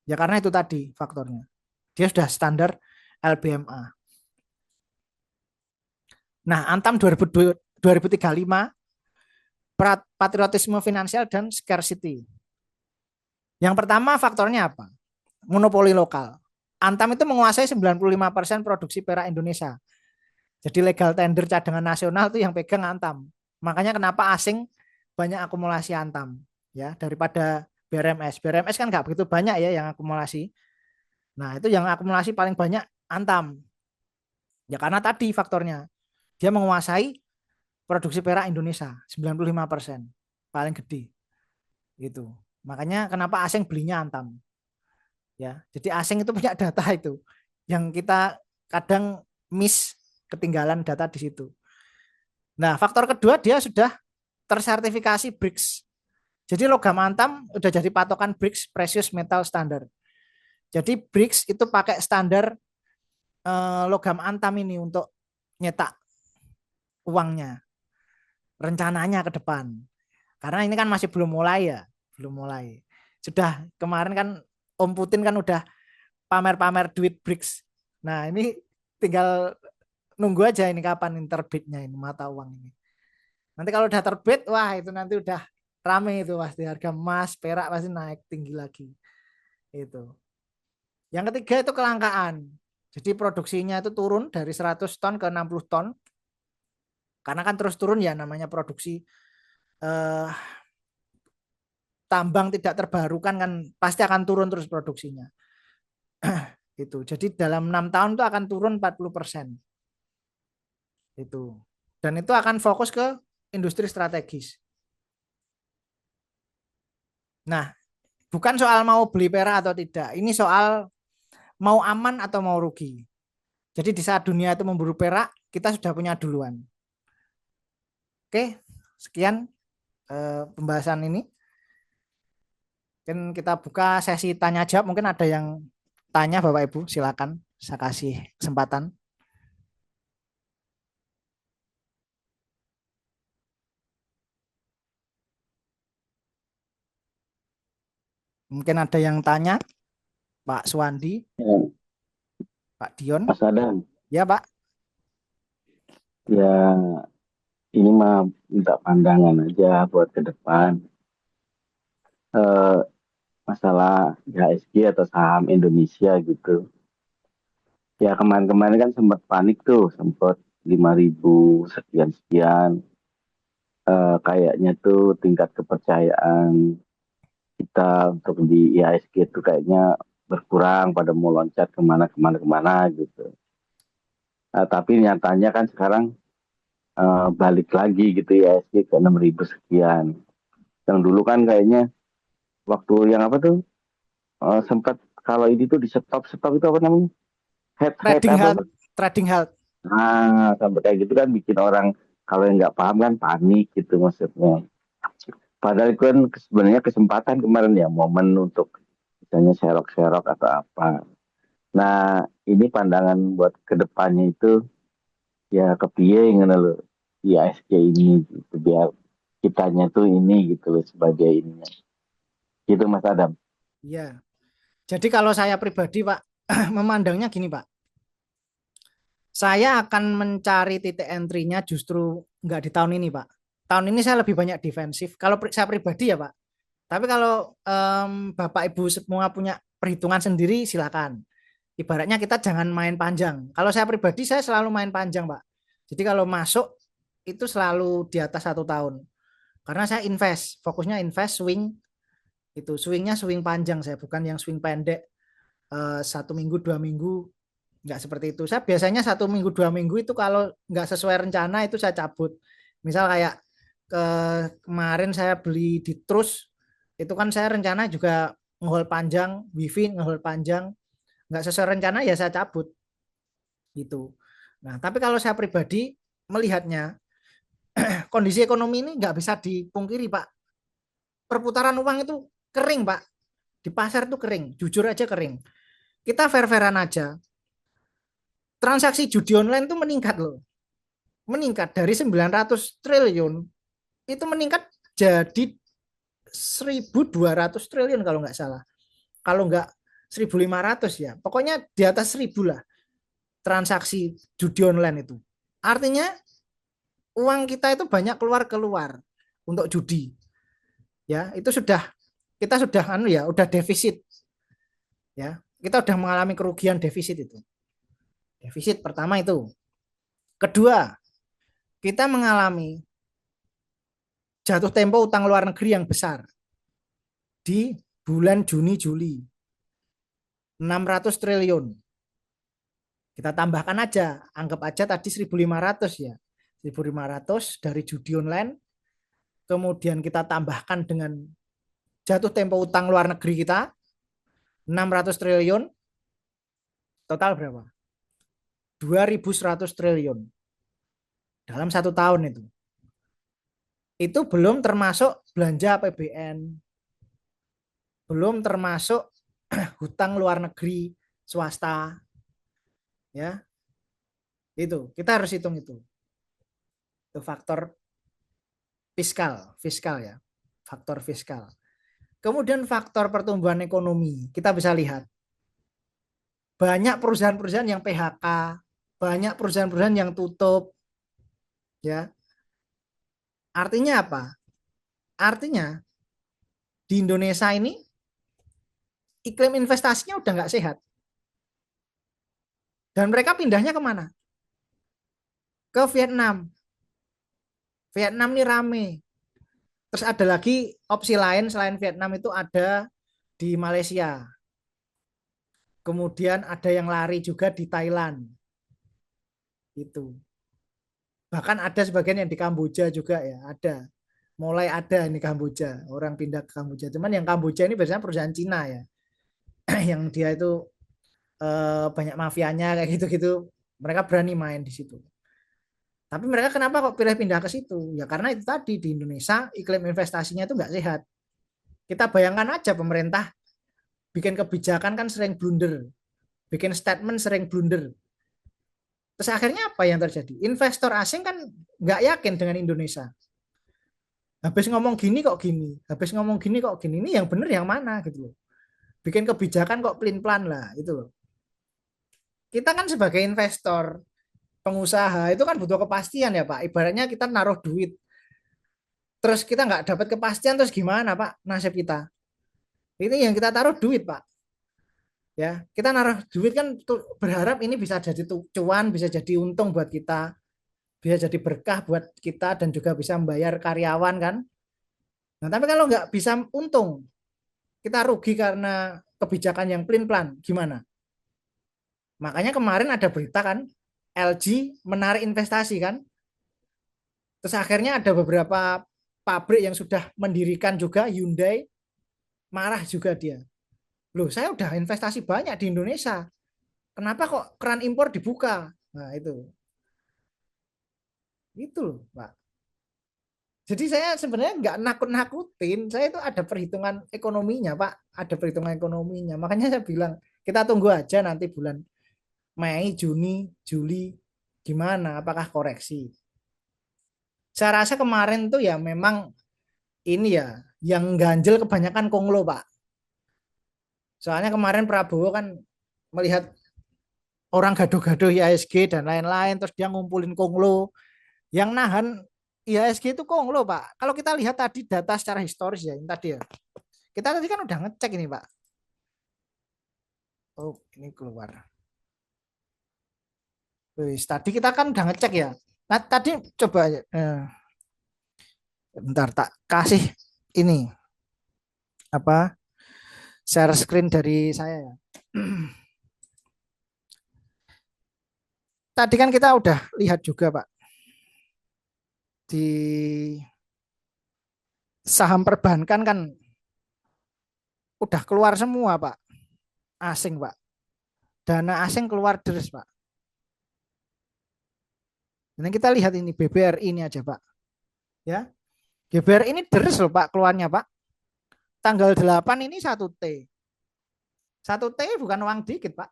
Ya karena itu tadi faktornya. Dia sudah standar LBMA. Nah, Antam 2035 patriotisme finansial dan scarcity. Yang pertama faktornya apa? Monopoli lokal. Antam itu menguasai 95% produksi perak Indonesia. Jadi legal tender cadangan nasional itu yang pegang Antam. Makanya kenapa asing banyak akumulasi Antam ya daripada BRMS. BRMS kan nggak begitu banyak ya yang akumulasi. Nah, itu yang akumulasi paling banyak Antam. Ya karena tadi faktornya. Dia menguasai produksi perak Indonesia 95%. Paling gede. Gitu. Makanya kenapa asing belinya Antam. Ya, jadi asing itu punya data itu. Yang kita kadang miss, ketinggalan data di situ. Nah, faktor kedua dia sudah tersertifikasi BRICS. Jadi logam Antam udah jadi patokan BRICS Precious Metal Standard. Jadi BRICS itu pakai standar logam Antam ini untuk nyetak uangnya, rencananya ke depan. Karena ini kan masih belum mulai ya, belum mulai. Sudah kemarin kan Om Putin kan udah pamer-pamer duit BRICS. Nah, ini tinggal nunggu aja ini kapan terbitnya ini mata uang ini. Nanti kalau udah terbit, wah itu nanti udah rame itu pasti harga emas, perak pasti naik tinggi lagi. Itu. Yang ketiga itu kelangkaan. Jadi produksinya itu turun dari 100 ton ke 60 ton. Karena kan terus turun ya namanya produksi tambang tidak terbarukan kan pasti akan turun terus produksinya. Itu. Jadi dalam 6 tahun itu akan turun 40%. Itu. Dan itu akan fokus ke industri strategis. Nah, bukan soal mau beli perak atau tidak. Ini soal mau aman atau mau rugi. Jadi di saat dunia itu memburu perak, kita sudah punya duluan. Oke, sekian pembahasan ini. Mungkin kita buka sesi tanya jawab. Mungkin ada yang tanya Bapak Ibu, silakan. Saya kasih kesempatan. Mungkin ada yang tanya, Pak Suwandi, Ya, Pak Dion. Mas Adam, Ya Pak. ya ini mah minta pandangan aja buat ke depan. Eh, Masalah IHSG atau saham Indonesia gitu. Ya kemarin-kemarin kan sempat panik tuh, sempat 5.000 sekian-sekian. Kayaknya tuh tingkat kepercayaan kita untuk di IHSG itu kayaknya berkurang pada mau loncat kemana-kemana gitu. Tapi nyatanya kan sekarang balik lagi gitu IHSG ke 6.000 sekian. Yang dulu kan kayaknya waktu yang apa tuh sempat kalau ini tuh di stop stop itu apa namanya? Head Trading apa halt, apa? trading halt. Nah, sampai kayak gitu kan bikin orang kalau yang nggak paham kan panik gitu maksudnya. Padahal itu kan sebenarnya kesempatan kemarin ya, momen untuk misalnya serok-serok atau apa. Nah, ini pandangan buat kedepannya itu ya kepiye ngono lho. IASG ini gitu biar kitanya tuh ini gitu loh sebagai ininya. Gitu Mas Adam. Iya. Jadi kalau saya pribadi Pak, memandangnya gini Pak. Saya akan mencari titik entry-nya justru nggak di tahun ini Pak. Tahun ini saya lebih banyak defensif. Kalau saya pribadi ya Pak. Tapi kalau Bapak Ibu semua punya perhitungan sendiri silakan. Ibaratnya kita jangan main panjang. Kalau saya pribadi saya selalu main panjang Pak. Jadi kalau masuk itu selalu di atas 1 tahun. Karena saya invest, fokusnya invest swing itu swingnya swing panjang saya bukan yang swing pendek 1 minggu 2 minggu nggak seperti itu. Saya biasanya 1 minggu 2 minggu itu kalau nggak sesuai rencana itu saya cabut. Misal kayak kemarin saya beli di Trust itu kan saya rencana juga ngehold panjang, wifi ngehold panjang, nggak sesuai rencana ya saya cabut gitu. Nah tapi kalau saya pribadi melihatnya kondisi ekonomi ini nggak bisa dipungkiri Pak. Perputaran uang itu kering Pak. Di pasar itu kering, jujur aja kering. Kita fair-fairan aja. Transaksi judi online itu meningkat loh. Meningkat dari 900 triliun itu meningkat jadi 1.200 triliun kalau nggak salah. Kalau nggak 1.500 ya. Pokoknya di atas 1.000 lah transaksi judi online itu. Artinya uang kita itu banyak keluar untuk judi. Ya, itu sudah kita sudah udah defisit ya. Kita sudah mengalami kerugian defisit itu. Defisit pertama itu. Kedua, kita mengalami jatuh tempo utang luar negeri yang besar di bulan Juni Juli 600 triliun. Kita tambahkan aja, anggap aja tadi 1.500 ya. 1.500 dari judi online, kemudian kita tambahkan dengan jatuh tempo utang luar negeri kita 600 triliun, total berapa? 2.100 triliun dalam 1 tahun itu. Itu belum termasuk belanja APBN, belum termasuk hutang luar negeri swasta ya. Itu kita harus hitung itu faktor fiskal ya, faktor fiskal. Kemudian faktor pertumbuhan ekonomi kita bisa lihat banyak perusahaan-perusahaan yang PHK, banyak perusahaan-perusahaan yang tutup ya. Artinya apa? Artinya di Indonesia ini iklim investasinya udah nggak sehat dan mereka pindahnya kemana? Ke Vietnam. Vietnam ini rame. Terus ada lagi opsi lain selain Vietnam itu ada di Malaysia. Kemudian ada yang lari juga di Thailand. Itu. Bahkan ada sebagian yang di Kamboja juga ya, ada. Mulai ada ini Kamboja, orang pindah ke Kamboja. Cuman yang Kamboja ini biasanya perusahaan Cina ya. Yang dia itu banyak mafianya kayak gitu-gitu. Mereka berani main di situ. Tapi mereka kenapa kok pilih pindah ke situ? Ya karena itu tadi di Indonesia iklim investasinya itu nggak sehat. Kita bayangkan aja pemerintah bikin kebijakan kan sering blunder, bikin statement sering blunder. Terus akhirnya apa yang terjadi? Investor asing kan nggak yakin dengan Indonesia. Habis ngomong gini kok gini, habis ngomong gini kok gini. Ini yang benar yang mana gitu loh. Bikin kebijakan kok pelin-pelan lah itu loh. Kita kan sebagai investor, pengusaha itu kan butuh kepastian ya Pak. Ibaratnya kita naruh duit, terus kita nggak dapat kepastian terus gimana Pak nasib kita? Ini yang kita taruh duit Pak. Ya, kita naruh duit kan berharap ini bisa jadi cuan, bisa jadi untung buat kita, bisa jadi berkah buat kita dan juga bisa membayar karyawan kan. Nah, tapi kalau nggak bisa untung, kita rugi karena kebijakan yang pelin-pelan, gimana? Makanya kemarin ada berita kan, LG menarik investasi kan, terus akhirnya ada beberapa pabrik yang sudah mendirikan juga Hyundai, marah juga dia. Loh, saya udah investasi banyak di Indonesia. Kenapa kok keran impor dibuka? Nah, itu. Itu loh, Pak. Jadi saya sebenarnya nggak nakut-nakutin. Saya itu ada perhitungan ekonominya, Pak. Ada perhitungan ekonominya. Makanya saya bilang, kita tunggu aja nanti bulan Mei, Juni, Juli, gimana? Apakah koreksi? Saya rasa kemarin tuh ya memang ini ya, yang ganjel kebanyakan konglo, Pak. Soalnya kemarin Prabowo kan melihat orang gaduh-gaduh IHSG dan lain-lain, terus dia ngumpulin konglo. Yang nahan IHSG itu konglo, Pak. Kalau kita lihat tadi data secara historis ya, ini tadi ya. Kita tadi kan udah ngecek ini, Pak. Oh, ini keluar. Wih, tadi kita kan udah ngecek ya. Nah, tadi coba bentar tak kasih ini apa share screen dari saya ya. Tadi kan kita udah lihat juga, Pak, di saham perbankan kan udah keluar semua, Pak. Asing, Pak. Dana asing keluar deres, Pak. Ini kita lihat ini BBRI ini aja, Pak. Ya. BBRI ini deres loh, Pak, keluarnya, Pak. Tanggal 8 ini 1T. 1T bukan uang dikit, Pak.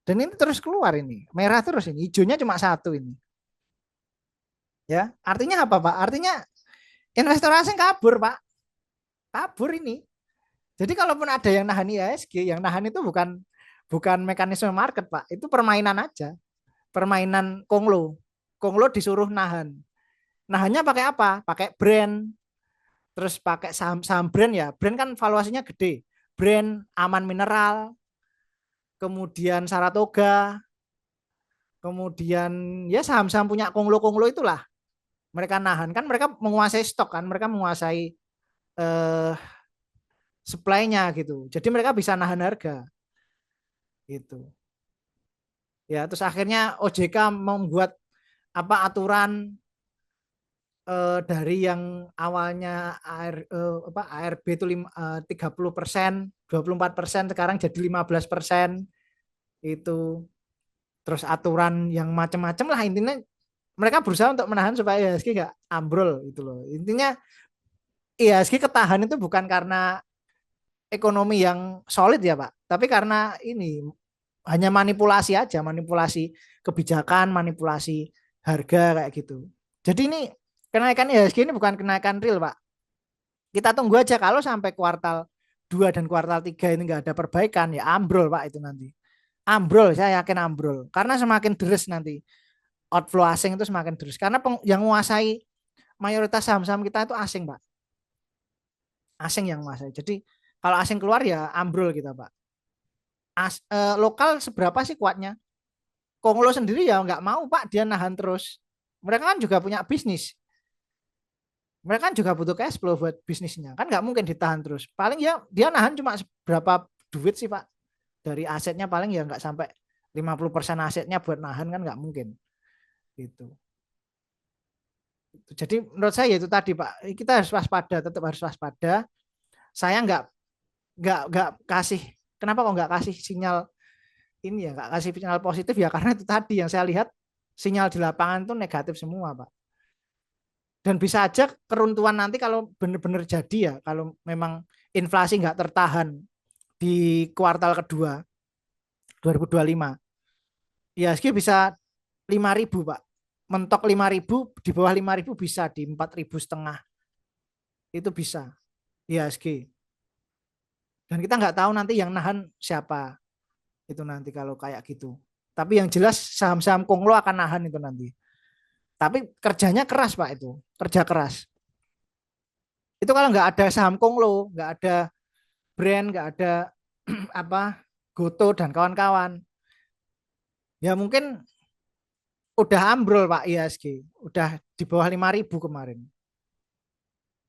Dan ini terus keluar ini. Merah terus ini. Hijaunya cuma satu ini. Ya, artinya apa, Pak? Artinya investor asing kabur, Pak. Kabur ini. Jadi kalaupun ada yang nahan IHSG, yang nahan itu bukan mekanisme market, Pak. Itu permainan aja. Permainan konglo. Konglo disuruh nahan. Nahannya pakai apa? Pakai brand. Terus pakai saham-saham brand ya. Brand kan valuasinya gede. Brand Aman Mineral, kemudian Saratoga, kemudian ya saham-saham punya konglo-konglo itulah. Mereka nahan kan mereka menguasai stok kan, mereka menguasai eh, supply-nya gitu. Jadi mereka bisa nahan harga gitu. Ya, terus akhirnya OJK membuat apa aturan dari yang awalnya ARB itu 30%, 24%, sekarang jadi 15% itu. Terus aturan yang macam-macam lah intinya mereka berusaha untuk menahan supaya IHSG nggak ambrol gitu loh. Intinya IHSG ketahan itu bukan karena ekonomi yang solid ya Pak, tapi karena ini hanya manipulasi aja, manipulasi kebijakan, manipulasi harga kayak gitu. Jadi ini kenaikan IHSG ini bukan kenaikan real Pak. Kita tunggu aja kalau sampai kuartal 2 dan kuartal 3 ini nggak ada perbaikan ya ambrol Pak itu nanti. Ambrol, saya yakin ambrol. Karena semakin deres nanti outflow asing itu semakin deres. Karena yang menguasai mayoritas saham-saham kita itu asing, Pak. Asing yang menguasai. Jadi kalau asing keluar ya ambrol kita, Pak. Lokal seberapa sih kuatnya? Konglo sendiri ya nggak mau, Pak. Dia nahan terus. Mereka kan juga punya bisnis. Mereka kan juga butuh cash flow buat bisnisnya. Kan nggak mungkin ditahan terus. Paling ya dia nahan cuma berapa duit sih, Pak. Dari asetnya paling ya nggak sampai 50% asetnya buat nahan kan nggak mungkin. Gitu. Jadi menurut saya itu tadi Pak, kita harus waspada, tetap harus waspada. Saya nggak kasih, kenapa kok nggak kasih sinyal ini ya, nggak kasih sinyal positif ya karena itu tadi yang saya lihat sinyal di lapangan itu negatif semua Pak. Dan bisa aja keruntuhan nanti kalau benar-benar jadi ya, kalau memang inflasi nggak tertahan di kuartal kedua 2025, ya bisa 5.000 Pak. Mentok 5.000, di bawah 5.000 bisa di 4.500 itu bisa IHSG. Dan kita nggak tahu nanti yang nahan siapa itu nanti kalau kayak gitu. Tapi yang jelas saham-saham konglo akan nahan itu nanti. Tapi kerjanya keras Pak itu, kerja keras. Itu kalau nggak ada saham konglo, nggak ada brand, nggak ada apa Goto dan kawan-kawan, ya mungkin udah ambrol Pak IHSG, udah di bawah 5.000 kemarin.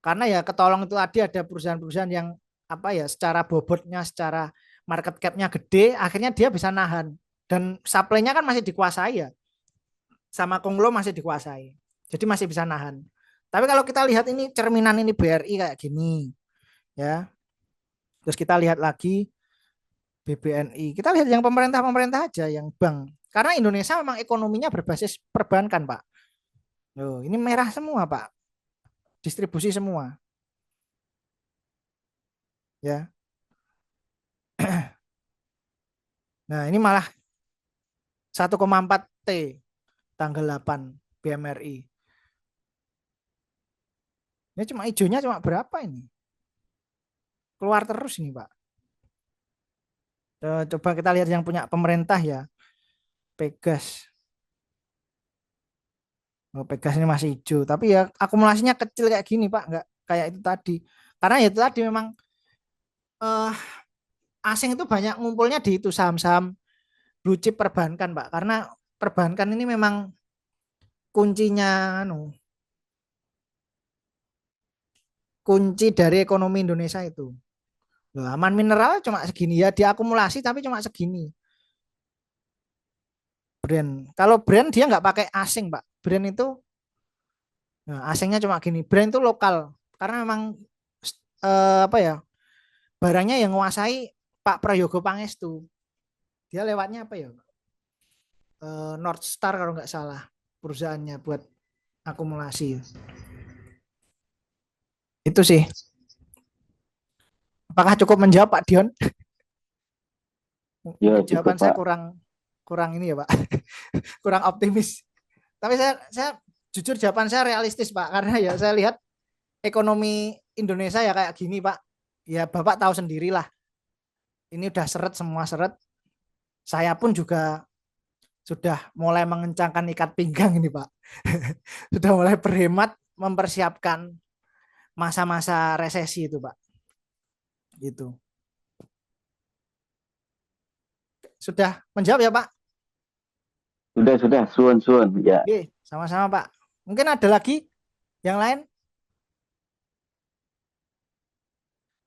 Karena ya ketolong itu tadi ada perusahaan-perusahaan yang apa ya secara bobotnya, secara market cap-nya gede, akhirnya dia bisa nahan dan supply-nya kan masih dikuasai ya, sama konglo masih dikuasai, jadi masih bisa nahan. Tapi kalau kita lihat ini cerminan ini BRI kayak gini ya. Terus kita lihat lagi BBNI. Kita lihat yang pemerintah-pemerintah aja yang bank. Karena Indonesia memang ekonominya berbasis perbankan, Pak. Loh, ini merah semua, Pak. Distribusi semua, ya. Nah, ini malah 1,4 T tanggal 8 BMRI. Ini cuma hijaunya cuma berapa ini? Keluar terus ini, Pak. Coba kita lihat yang punya pemerintah ya, Pegas. Oh, Pegas ini masih hijau, tapi ya akumulasinya kecil kayak gini, Pak, nggak kayak itu tadi. Karena ya itu tadi memang eh, asing itu banyak ngumpulnya di itu saham-saham blue chip perbankan, Pak. Karena perbankan ini memang kuncinya kunci dari ekonomi Indonesia itu. Loh, aman mineral cuma segini ya diakumulasi tapi cuma segini. Brand. Kalau brand dia nggak pakai asing, Pak. Brand itu nah, asingnya cuma gini. Brand itu lokal. Karena memang apa ya? Barangnya yang menguasai Pak Prayogo Pangestu. Dia lewatnya apa ya? North Star kalau nggak salah perusahaannya buat akumulasi. Itu sih. Apakah cukup menjawab Pak Dion? Ya Mungkin cukup jawaban saya Pak. kurang kurang ini ya Pak, kurang optimis. Tapi saya jujur jawaban saya realistis Pak, karena ya saya lihat ekonomi Indonesia ya kayak gini Pak. Ya Bapak tahu sendirilah. Ini udah seret semua seret. Saya pun juga sudah mulai mengencangkan ikat pinggang ini Pak. Sudah mulai berhemat mempersiapkan masa-masa resesi itu Pak. Gitu. Sudah menjawab ya Pak? Sudah, suun, ya. Oke, sama-sama Pak. Mungkin ada lagi yang lain?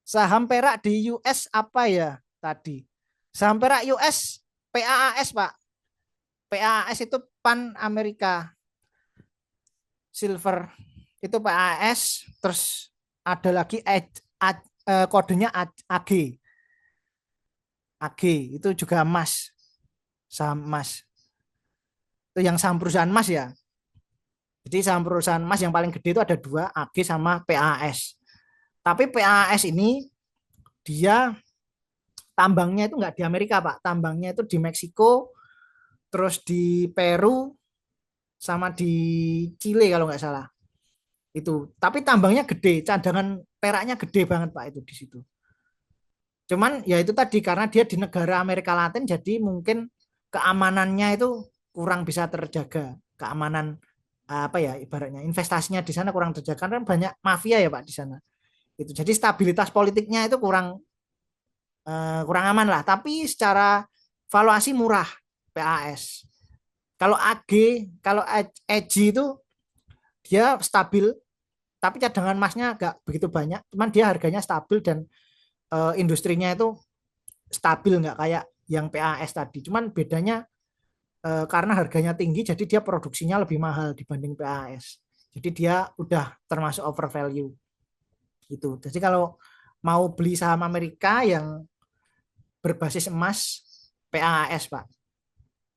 Saham perak di US apa ya tadi? Saham perak US PAAS Pak. PAAS itu Pan Amerika Silver. Itu PAAS. Terus ada lagi kodenya AG. AG itu juga emas. Saham emas. Itu yang saham perusahaan emas ya. Jadi saham perusahaan emas yang paling gede itu ada dua, AG sama PAS. Tapi PAS ini dia tambangnya itu nggak di Amerika Pak, tambangnya itu di Meksiko, terus di Peru, sama di Chile kalau nggak salah. Itu. Tapi tambangnya gede, cadangan peraknya gede banget Pak itu di situ. Cuman ya itu tadi karena dia di negara Amerika Latin jadi mungkin keamanannya itu kurang bisa terjaga. Keamanan apa ya ibaratnya investasinya di sana kurang terjaga karena banyak mafia ya Pak di sana. Itu. Jadi stabilitas politiknya itu kurang aman lah. Tapi secara valuasi murah PAS. Kalau AG, kalau EG itu dia stabil, tapi cadangan emasnya agak begitu banyak. Cuman dia harganya stabil dan industrinya itu stabil, nggak kayak yang PAS tadi. Cuman bedanya karena harganya tinggi, jadi dia produksinya lebih mahal dibanding PAS. Jadi dia udah termasuk over value gitu. Jadi kalau mau beli saham Amerika yang berbasis emas, PAS Pak,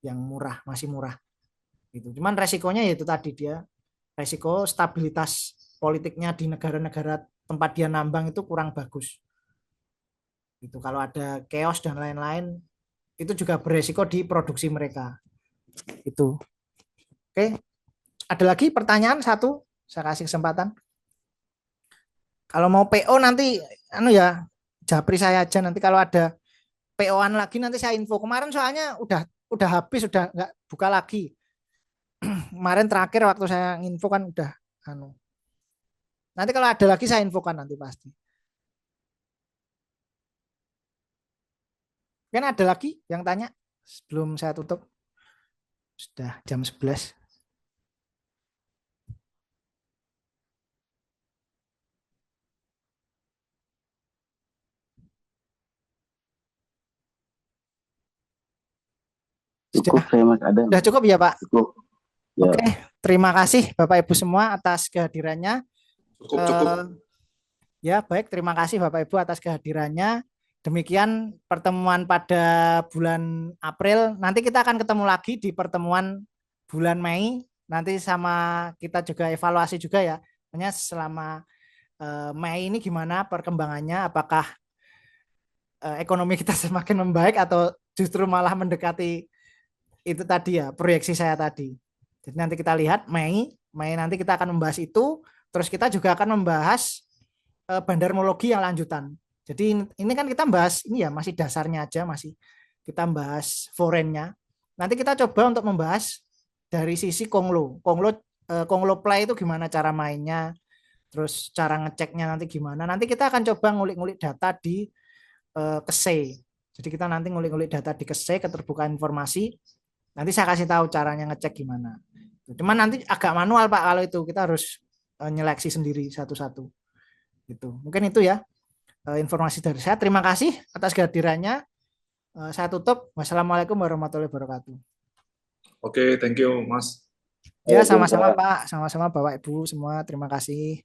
yang murah, masih murah. Gitu. Cuman resikonya yaitu tadi dia resiko stabilitas politiknya di negara-negara tempat dia nambang itu kurang bagus. Itu kalau ada chaos dan lain-lain itu juga beresiko di produksi mereka. Itu. Oke, ada lagi pertanyaan satu, saya kasih kesempatan. Kalau mau PO nanti anu ya, japri saya aja nanti kalau ada PO-an lagi nanti saya info. Kemarin soalnya udah habis, udah nggak buka lagi. Kemarin terakhir waktu saya info kan udah anu. Nanti kalau ada lagi saya infokan nanti pasti. Kan ada lagi yang tanya sebelum saya tutup. Sudah jam 11. Cukup Sudah, saya Mas Adam. sudah cukup ya Pak? Cukup. Ya. Oke. Terima kasih Bapak Ibu semua atas kehadirannya. Cukup, cukup. Eh, Ya, baik. Terima kasih Bapak Ibu atas kehadirannya. Demikian pertemuan pada bulan April. Nanti kita akan ketemu lagi di pertemuan bulan Mei. Nanti sama kita juga evaluasi juga ya. Hanya selama Mei ini gimana perkembangannya? Apakah ekonomi kita semakin membaik atau justru malah mendekati itu tadi ya, proyeksi saya tadi. Jadi nanti kita lihat Mei nanti kita akan membahas itu. Terus kita juga akan membahas bandarmologi yang lanjutan. Jadi ini kan kita bahas ini ya masih dasarnya aja, masih kita bahas forennya. Nanti kita coba untuk membahas dari sisi Konglo. Konglo Play itu gimana cara mainnya, terus cara ngeceknya nanti gimana. Nanti kita akan coba ngulik-ngulik data di KESE. Jadi kita nanti ngulik-ngulik data di KESE, keterbukaan informasi. Nanti saya kasih tahu caranya ngecek gimana. Cuman nanti agak manual Pak kalau itu kita harus nyeleksi sendiri satu-satu. Gitu. Mungkin itu ya informasi dari saya. Terima kasih atas kehadirannya. Saya tutup. Wassalamualaikum warahmatullahi wabarakatuh. Oke, thank you, Mas. Ya, sama-sama Pak. Sama-sama Bapak Ibu semua. Terima kasih.